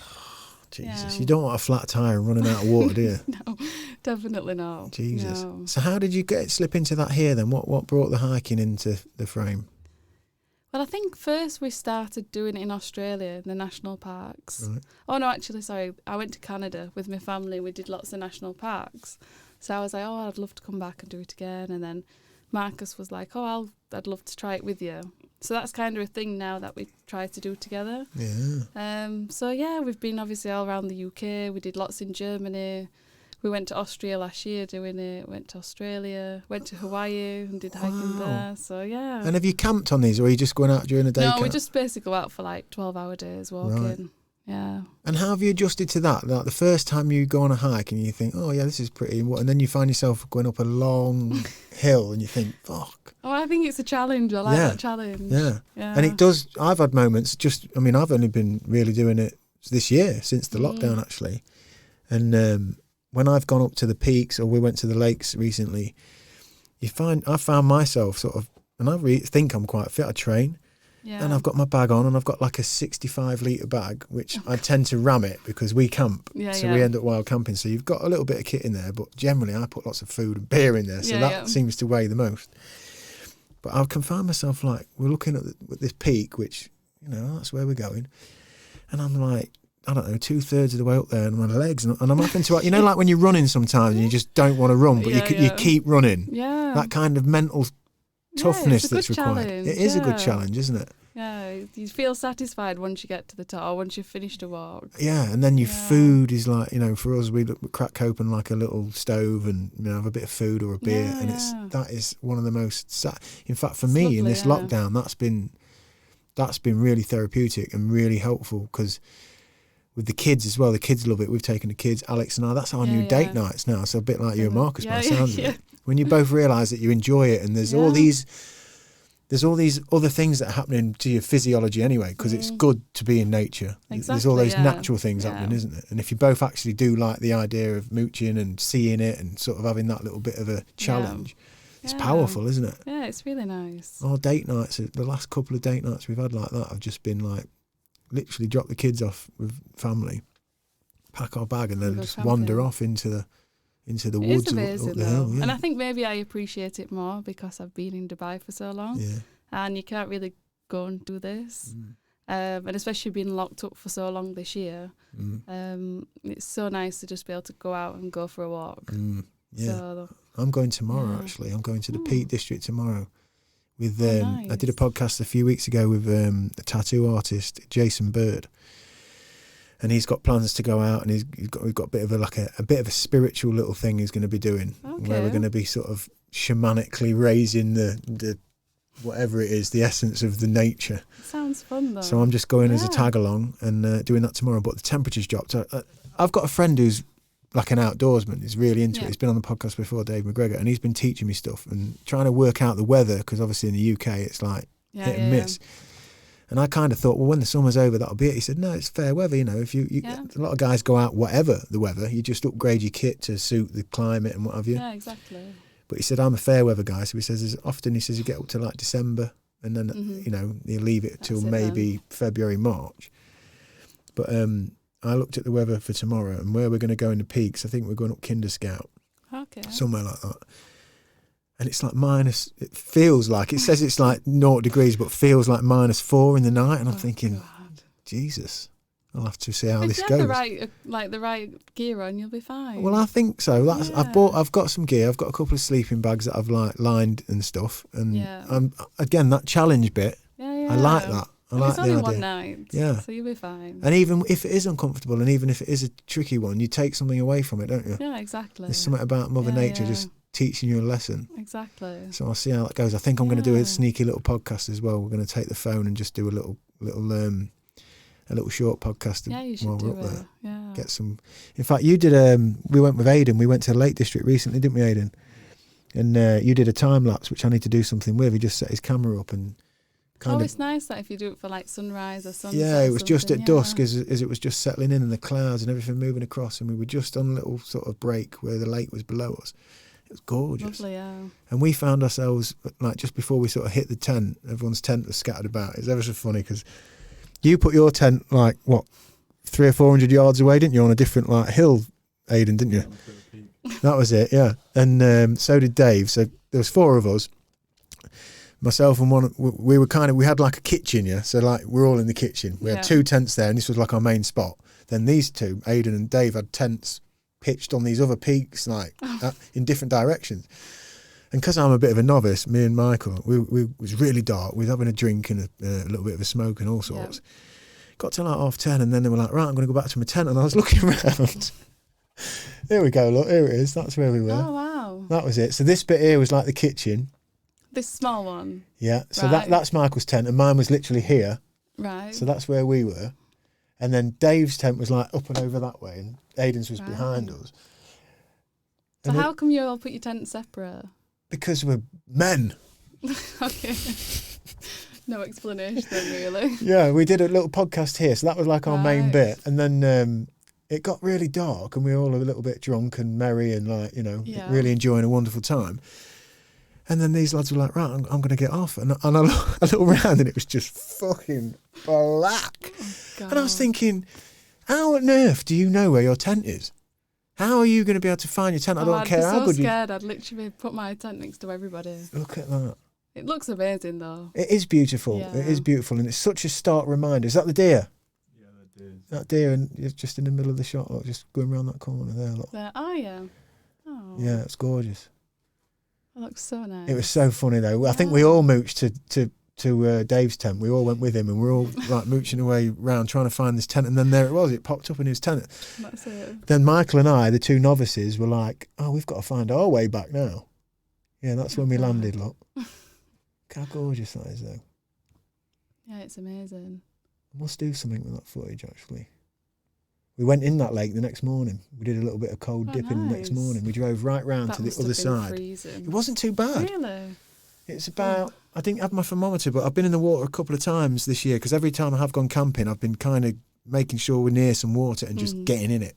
Jesus, you don't want a flat tyre and running out of water, do you? No, definitely not. Jesus. No. So how did you slip into that here then? What brought the hiking into the frame? Well, I think first we started doing it in Australia, in the national parks. Right. Oh, no, actually, sorry. I went to Canada with my family. We did lots of national parks. So I was like, oh, I'd love to come back and do it again. And then Marcus was like, oh, I'd love to try it with you. So that's kind of a thing now that we try to do together. Yeah. So, yeah, we've been obviously all around the UK. We did lots in Germany. We went to Austria last year doing it, went to Australia, went to Hawaii and did hiking there. So, yeah. And have you camped on these, or are you just going out during the day? No, we just basically go out for like 12-hour days walking. Right. Yeah. And how have you adjusted to that? Like the first time you go on a hike and you think, oh, yeah, this is pretty, and then you find yourself going up a long hill and you think, fuck. Oh, I think it's a challenge. I like that challenge. Yeah. Yeah. And it does, I've had moments, I've only been really doing it this year, since the lockdown actually. And when I've gone up to the peaks, or we went to the lakes recently, I found myself sort of, and I think I'm quite fit, I train. Yeah. And I've got my bag on, and I've got like a 65-litre bag, which I tend to ram it because we camp. So we end up wild camping. So you've got a little bit of kit in there, but generally I put lots of food and beer in there. So that seems to weigh the most. But I can find myself like, we're looking at this peak, which, that's where we're going. And I'm like, I don't know, 2/3 of the way up there, and my legs, and I'm having to, like when you're running sometimes and you just don't want to run, but you keep running. Yeah. That kind of mental toughness that's required. Challenge. It is a good challenge, isn't it? Yeah, you feel satisfied once you get to the top, or once you've finished a walk. Yeah, and then your food is like, for us, we crack open like a little stove and have a bit of food or a beer, and that is one of the most. In fact, for me lovely, in this lockdown, that's been really therapeutic and really helpful, because with the kids as well, the kids love it. We've taken the kids, Alex and I. That's our new date nights now. So a bit like you and Marcus by the sounds of it. When you both realise that you enjoy it, and there's all these other things that are happening to your physiology anyway, because it's good to be in nature. Exactly, there's all those natural things happening, isn't it? And if you both actually do like the idea of mooching and seeing it and sort of having that little bit of a challenge, it's powerful, isn't it? Yeah, it's really nice. Our date nights, the last couple of date nights we've had like that, have just been like literally drop the kids off with family, pack our bag, and then just wander off into the woods amazing, up the hill. Yeah. And I think maybe I appreciate it more because I've been in Dubai for so long. Yeah. And you can't really go and do this. And especially being locked up for so long this year. It's so nice to just be able to go out and go for a walk. Yeah. So, I'm going tomorrow, actually. I'm going to the Peak District tomorrow. With nice. I did a podcast a few weeks ago with a tattoo artist, Jason Bird. And he's got plans to go out, and we've got a bit of a spiritual little thing he's going to be doing, where we're going to be sort of shamanically raising the whatever it is, the essence of the nature. Sounds fun though. So I'm just going as a tag along and doing that tomorrow. But the temperature's dropped. I've got a friend who's like an outdoorsman. He's really into it. He's been on the podcast before, Dave McGregor, and he's been teaching me stuff and trying to work out the weather, because obviously in the UK it's like hit and miss. And I kind of thought, well, when the summer's over, that'll be it. He said, no, it's fair weather. If you a lot of guys go out whatever the weather, you just upgrade your kit to suit the climate and what have you. Yeah, exactly. But he said, I'm a fair weather guy. So he says, you get up to like December, and then, you leave it till maybe February, March. But I looked at the weather for tomorrow and where we're going to go in the peaks. I think we're going up Kinder Scout. Okay. Somewhere like that. And it's like it feels like, it says it's like 0 degrees, but feels like -4 in the night. And I'm thinking, God. Jesus, I'll have to see how this goes. The right gear on, you'll be fine. Well, I think so. I've got some gear. I've got a couple of sleeping bags that I've like lined and stuff. And again, that challenge bit, I like that. I like it's only the idea. one night, so you'll be fine. And even if it is uncomfortable, and even if it is a tricky one, you take something away from it, don't you? Yeah, exactly. There's something about Mother Nature just teaching you a lesson. Exactly. So I'll see how that goes. I think I'm going to do a sneaky little podcast as well. We're going to take the phone and just do a little short podcast while we're up there. Yeah. Get some. In fact, you did. We went with Aidan. We went to the Lake District recently, didn't we, Aidan? And you did a time lapse, which I need to do something with. He just set his camera up and. It's nice that if you do it for like sunrise or sunset. Yeah, it was just at dusk as it was just settling in, and the clouds and everything moving across, and we were just on a little sort of break where the lake was below us. It was gorgeous. Lovely, yeah. And we found ourselves, like just before we sort of hit the tent, everyone's tent was scattered about. It's ever so funny because you put your tent like, what, 300 or 400 yards away, didn't you, on a different like hill, Aidan, didn't you? That was it, yeah. And so did Dave. So there was 4 of us. Myself and one, we had like a kitchen, yeah. So like we're all in the kitchen. We had 2 tents there, and this was like our main spot. Then these 2, Aidan and Dave, had tents pitched on these other peaks, like in different directions. And because I'm a bit of a novice, me and Michael, we was really dark. We was having a drink and a little bit of a smoke and all sorts. Got to like 10:30, and then they were like, right, I'm going to go back to my tent. And I was looking around. Here we go, look, here it is. That's where we were. Oh, wow. That was it. So this bit here was like the kitchen. This small one? Yeah. So right. that's Michael's tent, and mine was literally here. Right. So that's where we were. And then Dave's tent was like up and over that way, and Aidan's was behind us. So how come you all put your tent separate? Because we're men. Okay. No explanation then, really. Yeah, we did a little podcast here, so that was like our main bit. And then it got really dark, and we were all a little bit drunk and merry and like, really enjoying a wonderful time. And then these lads were like, right, I'm going to get off. And I looked around, and it was just fucking black. Oh, and I was thinking, how on earth do you know where your tent is? How are you going to be able to find your tent? I don't care how good you... I'd be so scared. I'd literally put my tent next to everybody. Look at that. It looks amazing, though. It is beautiful. Yeah. It is beautiful, and it's such a stark reminder. Is that the deer? Yeah, that deer. That deer, and it's just in the middle of the shot, look, just going around that corner there. Look. Oh, yeah. Oh. Yeah, it's gorgeous. It looks so nice. It was so funny, though. Yeah. I think we all mooched to Dave's tent. We all went with him, and we're all like mooching away round trying to find this tent, and then there it was. It popped up in his tent. That's it. Then Michael and I, the 2 novices, were like, oh, we've got to find our way back now. Yeah, that's when we landed, look. How gorgeous that is, though. Yeah, it's amazing. I must do something with that footage, actually. We went in that lake the next morning. We did a little bit of cold dipping the next morning. We drove right round to the other side. Freezing. It wasn't too bad. Really? It's about, I didn't have my thermometer, but I've been in the water a couple of times this year, because every time I have gone camping, I've been kind of making sure we're near some water and just getting in it.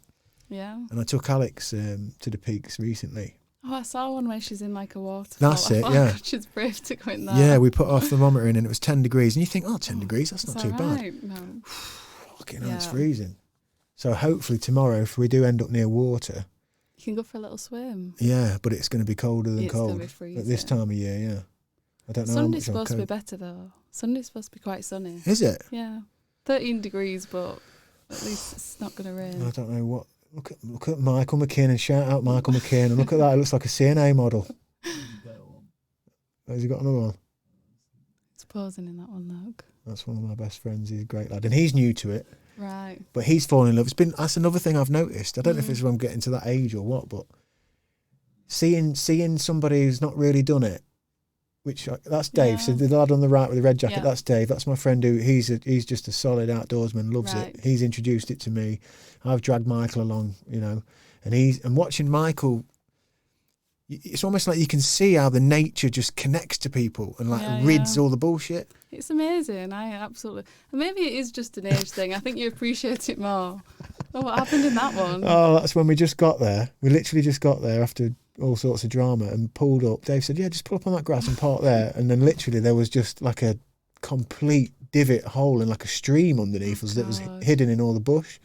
Yeah. And I took Alex to the peaks recently. Oh, I saw one where she's in like a waterfall. That's it, yeah. She's brave to go in there. Yeah, we put our thermometer in, and it was 10 degrees. And you think, 10 degrees, that's not too bad. No. Fucking hell, it's freezing. So hopefully tomorrow, if we do end up near water... You can go for a little swim. Yeah, but it's going to be colder than cold at this time of year, yeah. I don't know. Sunday's supposed to be better, though. Sunday's supposed to be quite sunny. Is it? Yeah. 13 degrees, but at least it's not going to rain. I don't know what... Look at Michael McKinnon. Shout out Michael McKinnon. And look at that. It looks like a CNA model. Has he got another one? It's posing in that one, look. That's one of my best friends. He's a great lad. And he's new to it. Right. But he's fallen in love. That's another thing I've noticed. I don't know if it's when I'm getting to that age or what, but seeing somebody who's not really done it, that's Dave. Yeah. So the lad on the right with the red jacket, that's Dave. That's my friend who he's just a solid outdoorsman, loves it. He's introduced it to me. I've dragged Michael along, and watching Michael, it's almost like you can see how the nature just connects to people and rids all the bullshit. It's amazing. I absolutely, and maybe it is just an age thing. I think you appreciate it more. Oh, what happened in that one? Oh, that's when we just got there. We literally just got there after all sorts of drama and pulled up. Dave said, yeah, just pull up on that grass and park there. And then literally there was just like a complete divot hole in like a stream underneath us that was hidden in all the bush.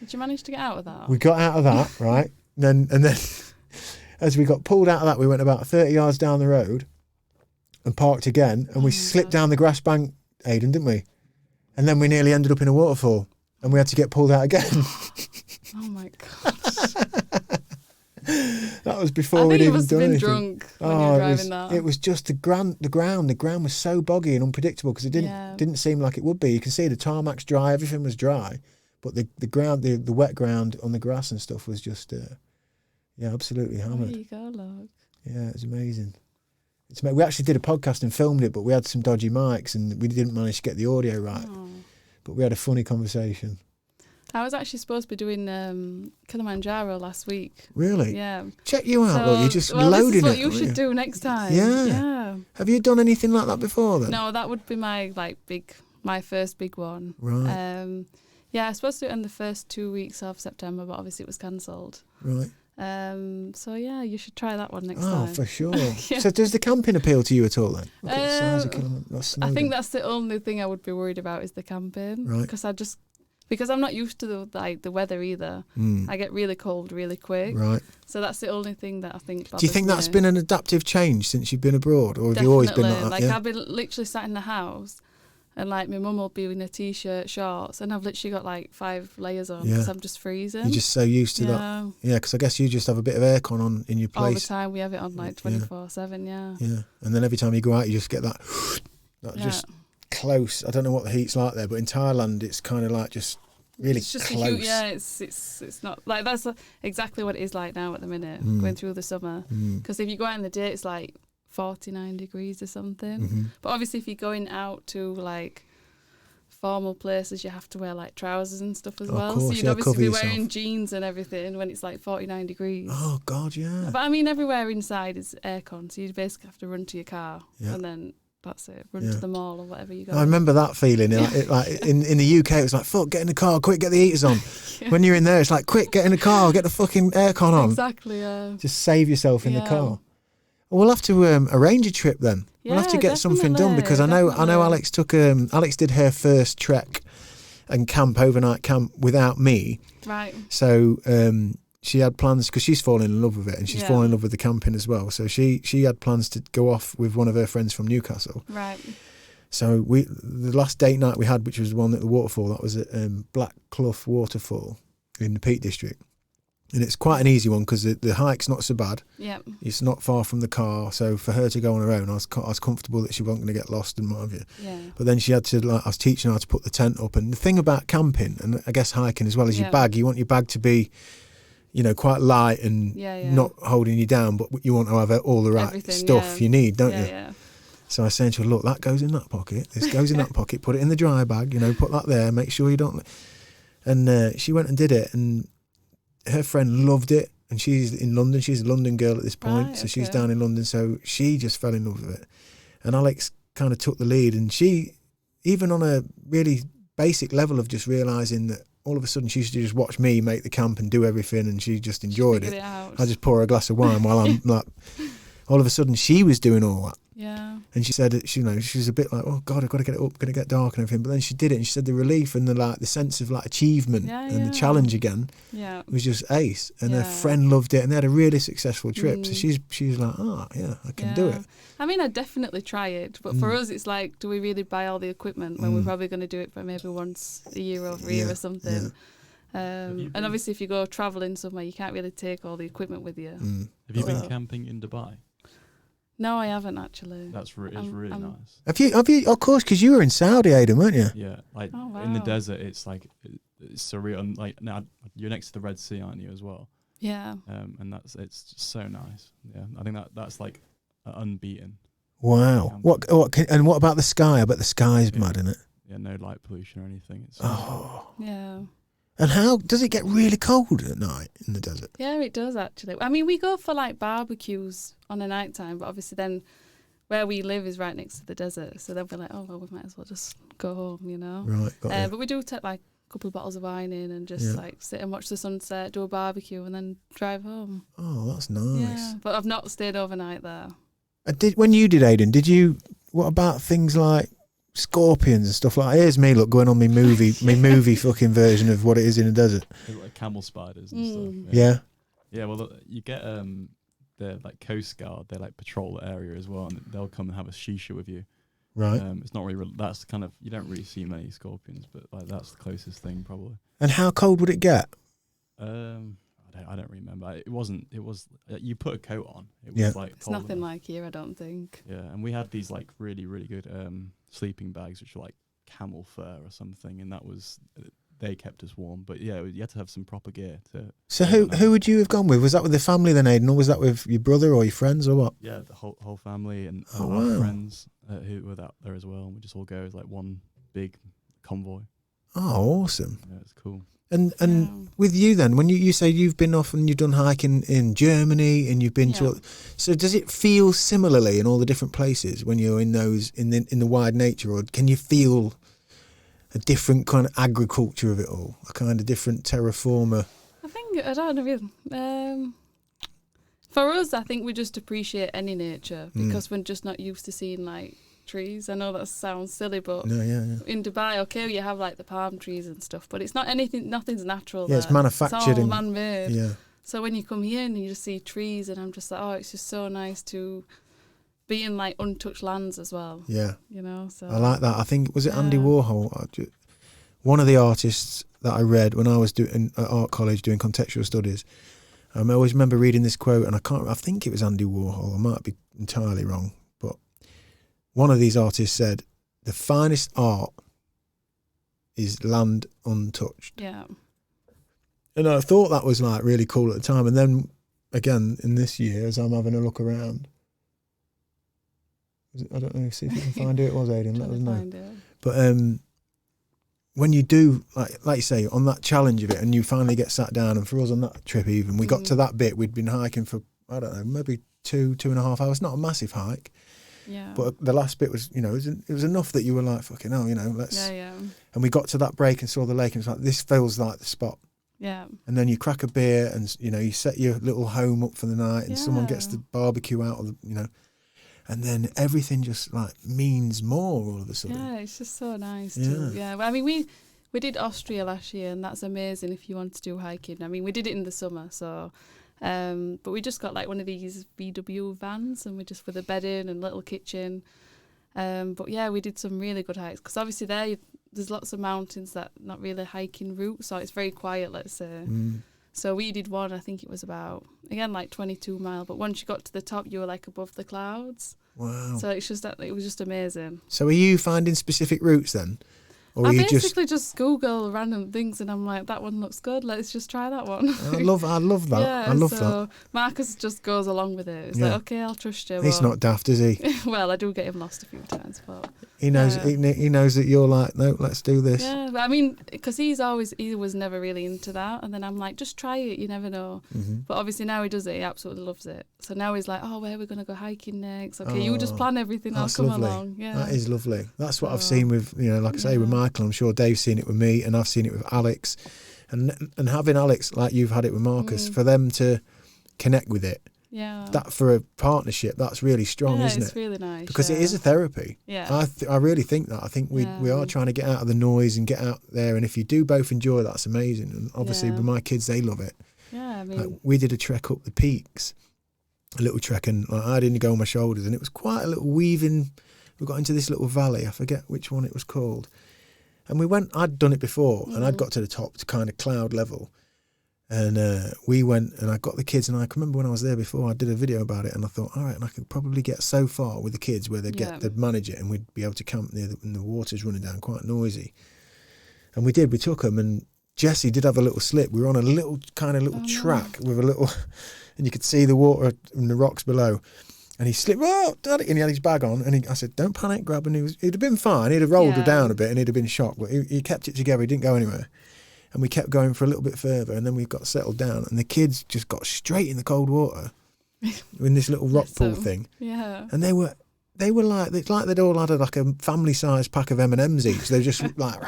Did you manage to get out of that? We got out of that, right? And then as we got pulled out of that, we went about 30 yards down the road and parked again. And we slipped down the grass bank, Aidan, didn't we? And then we nearly ended up in a waterfall and we had to get pulled out again. Oh my gosh. That was before we'd even done anything. Drunk when you were driving that. It was just the ground. The ground was so boggy and unpredictable because it didn't seem like it would be. You can see the tarmac's dry, everything was dry, but the ground, the wet ground on the grass and stuff was just, absolutely hammered. There you go, look. Yeah, it was amazing. We actually did a podcast and filmed it, but we had some dodgy mics and we didn't manage to get the audio right. Oh. But we had a funny conversation. I was actually supposed to be doing Kilimanjaro last week. Really? Yeah. Check you out, look, you're just loading it. This is what you should do next time. Yeah. Have you done anything like that before then? No, that would be my first big one. Right. I was supposed to do it in the first 2 weeks of September, but obviously it was cancelled. Right. So yeah, you should try that one next time. Oh, for sure. Yeah. So does the camping appeal to you at all then? Look at the size of I think that's the only thing I would be worried about is the camping. Right. Because because I'm not used to the weather either. I get really cold really quick. Right. So that's the only thing that I think bothers Do you think that's me. been an adaptive change since you've been abroad, or have Definitely. you always been like that? Like Yeah? I've been literally sat in the house, and like my mum will be in a t-shirt, shorts, and I've literally got like 5 layers on because I'm just freezing. You're just so used to that. Yeah, because I guess you just have a bit of aircon on in your place. All the time. We have it on like 24/7. Yeah. Yeah, and then every time you go out, you just get that just close. I don't know what the heat's like there, but in Thailand, it's kind of like just really it's just close. It's not like that's exactly what it is like now at the minute, going through the summer. Because if you go out in the day, it's like 49 degrees or something. But obviously, if you're going out to like formal places, you have to wear like trousers and stuff as well. Course, so you'd obviously cover be yourself. wearing jeans and everything when it's like 49 degrees. Oh God, yeah. But I mean, everywhere inside is aircon, so you basically have to run to your car and then that's it. Run to the mall or whatever you go. I remember that feeling. Like in the UK, it was like, fuck, get in the car, quick, get the heaters on. When you're in there, it's like, quick, get in the car, get the fucking aircon on. Exactly, yeah. Just save yourself in the car. We'll have to arrange a trip then. We'll have to get something done, because I know Alex did her first trek and overnight camp without me. Right. So she had plans, because she's fallen in love with it, and she's fallen in love with the camping as well. So she had plans to go off with one of her friends from Newcastle. Right. So the last date night we had, which was the one at the waterfall, that was at Black Clough Waterfall in the Peak District. And it's quite an easy one because the hike's not so bad. Yeah. It's not far from the car, so for her to go on her own, I was comfortable that she wasn't going to get lost and what have you. Yeah. But then she had to, I was teaching her how to put the tent up. And the thing about camping, and I guess hiking as well, is your bag. You want your bag to be, quite light and not holding you down, but you want to have all the right stuff you need, don't you? Yeah. So I was saying to her, look, that goes in that pocket, this goes in that pocket, put it in the dry bag, put that there, make sure you don't... And she went and did it, and her friend loved it, and she's in London. She's a London girl at this point, so she's down in London. So she just fell in love with it, and Alex kind of took the lead. And she, even on a really basic level of just realising that all of a sudden she used to just watch me make the camp and do everything, and she just enjoyed it. I just pour her a glass of wine while I'm like, all of a sudden she was doing all that. Yeah. And she said, she was a bit like, oh God, I've got to get it up, going to get dark and everything. But then she did it, and she said the relief and the sense of achievement and the challenge again was just ace. And her friend loved it, and they had a really successful trip. So she's like, I can do it. I mean, I'd definitely try it, but for us, it's like, do we really buy all the equipment when we're probably going to do it for maybe once a year over here or something? And obviously, if you go travelling somewhere, you can't really take all the equipment with you. Have you been camping in Dubai? No, I haven't actually. That's really nice. Have you? Of course, because you were in Saudi, Adam, weren't you? Yeah, in the desert, it's like it's surreal. And like now, you're next to the Red Sea, aren't you, as well? Yeah. And it's just so nice. Yeah, I think that's like unbeaten. Wow. What about the sky? I bet the sky's mad, isn't it? Yeah, no light pollution or anything. It's yeah. And how does it get really cold at night in the desert? Yeah, it does actually. I mean, we go for like barbecues on a night time, but obviously then where we live is right next to the desert, so then we're like, oh well, we might as well just go home, Right. But we do take like a couple of bottles of wine in and just like sit and watch the sunset, do a barbecue, and then drive home. Oh, that's nice. Yeah, but I've not stayed overnight there. When you did, Aidan, what about things like scorpions and stuff like that? Here's me, look, going on my movie fucking version of what it is in the desert. Like camel spiders and stuff. Yeah. Yeah, well, you get the like Coast Guard, they like patrol the area as well, and they'll come and have a shisha with you. Right. It's not really, that's kind of, you don't really see many scorpions, but like that's the closest thing probably. And how cold would it get? I don't remember. It was, you put a coat on. It was like it's nothing like here, I don't think. Yeah, and we had these like really, really good sleeping bags, which were like camel fur or something, and they kept us warm. But yeah, you had to have some proper gear to. So who would you have gone with? Was that with the family then, Aidan, or was that with your brother or your friends or what? Yeah, the whole family and all our friends who were out there as well. And we just all go as like one big convoy. Oh, awesome! Yeah, it's cool. And with you then, when you say you've been off and you've done hiking in Germany and you've been to, so does it feel similarly in all the different places when you're in those in the wide nature, or can you feel a different kind of agriculture of it all, a kind of different terra forma? I don't know. For us, I think we just appreciate any nature because we're just not used to seeing like trees. I know that sounds silly, but No, yeah. in Dubai, okay, you have like the palm trees and stuff, but it's not anything. Nothing's natural. Yeah, there. it's manufactured. It's all and, man-made. yeah. So when you come here and you just see trees, and I'm just like, oh, it's just so nice to be in like untouched lands as well. Yeah. You know, so I like that. I think, was it Andy Warhol? One of the artists that I read when I was doing at art college doing contextual studies. I always remember reading this quote, and I think it was Andy Warhol. I might be entirely wrong, but one of these artists said, "The finest art is land untouched." Yeah. And I thought that was like really cool at the time. And then again in this year, as I'm having a look around, I don't know, see if you can find who it was, Aidan. Let us know. But when you do, like you say, on that challenge of it, and you finally get sat down, and for us on that trip even, we got to that bit, we'd been hiking for, I don't know, maybe 2.5 hours. Not a massive hike. Yeah. But the last bit was, it was enough that you were like, fucking hell, let's. Yeah. And we got to that break and saw the lake, and it's like, this feels like the spot. Yeah. And then you crack a beer, and you set your little home up for the night, and someone gets the barbecue out of the, and then everything just like means more all of a sudden. Yeah, it's just so nice too. Yeah. Well, I mean, we did Austria last year, and that's amazing if you want to do hiking. I mean, we did it in the summer, so but we just got like one of these VW vans, and we just with a bed in and little kitchen. But yeah, we did some really good hikes, because obviously there's lots of mountains that not really hiking route, so it's very quiet, let's say. So we did one, I think it was about, again, like 22 mile, but once you got to the top, you were like above the clouds. Wow. So it's just that it was just amazing. So are you finding specific routes then? Or I are you basically just Google random things, and I'm like, that one looks good, let's just try that one. I love that. Yeah, I love so that. Marcus just goes along with it. It's like, okay, I'll trust you. He's not daft, is he? Well, I do get him lost a few times, but he knows he knows that you're like, no, let's do this. yeah, but I mean, because he was never really into that, and then I'm like, just try it, you never know. But obviously now he does it, he absolutely loves it. So now he's like, oh, where are we going to go hiking next? Okay, you just plan everything, I'll come along. Yeah, that is lovely. That's what I've seen with, like I say, with Michael. I'm sure Dave's seen it with me, and I've seen it with Alex, and having Alex like you've had it with Marcus, for them to connect with it. Yeah, that for a partnership, that's really strong, isn't it? It's really nice, because it is a therapy. Yeah, I really think that. I think we are trying to get out of the noise and get out there, and if you do both enjoy, that's amazing. And obviously with my kids, they love it. Yeah, I mean, like, we did a trek up the peaks, a little trek, and I didn't go on my shoulders, and it was quite a little weaving. We got into this little valley, I forget which one it was called, and we went. I'd done it before, and I'd got to the top to kind of cloud level. And we went, and I got the kids, and I can remember when I was there before, I did a video about it, and I thought, all right, and I could probably get so far with the kids where they'd manage it, and we'd be able to camp near and the water's running down, quite noisy. And we did, we took them, and Jesse did have a little slip. We were on a little track with a little, and you could see the water and the rocks below. And he slipped, oh, Daddy, and he had his bag on, and I said, don't panic, grab, and he'd have been fine. He'd have rolled her down a bit, and he'd have been shocked, but he kept it together, he didn't go anywhere. And we kept going for a little bit further, and then we got settled down, and the kids just got straight in the cold water in this little rock pool thing. Yeah. And they were like, it's like they'd all had like a family-sized pack of M&Ms each. They were just like,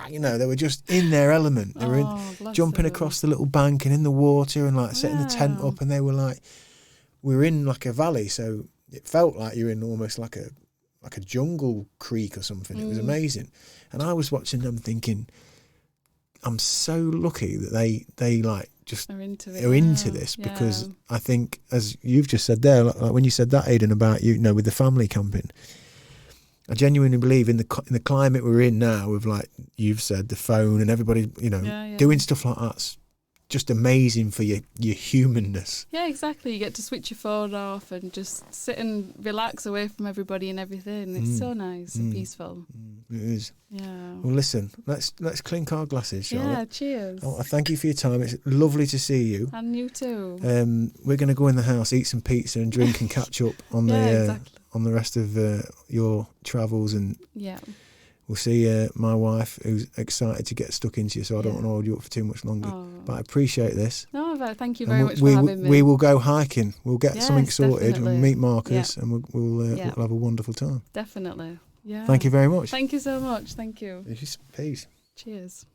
they were just in their element. They were jumping across the little bank and in the water and like setting the tent up, and they were like, we were in like a valley, so it felt like you're in almost like a jungle creek or something. It was amazing. And I was watching them thinking, I'm so lucky that they like just are into this, because I think, as you've just said there, like when you said that, Aidan, about with the family camping, I genuinely believe in the climate we're in now, with like you've said, the phone and everybody doing stuff like that's just amazing for your humanness. Yeah, exactly. You get to switch your phone off and just sit and relax away from everybody and everything. It's so nice and peaceful. It is. Yeah. Well, listen, let's clink our glasses, Charlotte. Yeah, cheers. I thank you for your time. It's lovely to see you. And you too. We're going to go in the house, eat some pizza and drink and catch up on on the rest of your travels, and we'll see my wife, who's excited to get stuck into you, so I don't want to hold you up for too much longer. But I appreciate this. No, but thank you very much for having me. We will go hiking. We'll get something sorted, definitely. And meet Marcus, and we'll have a wonderful time. Definitely. Yeah. Thank you very much. Thank you so much. Thank you. Peace. Cheers.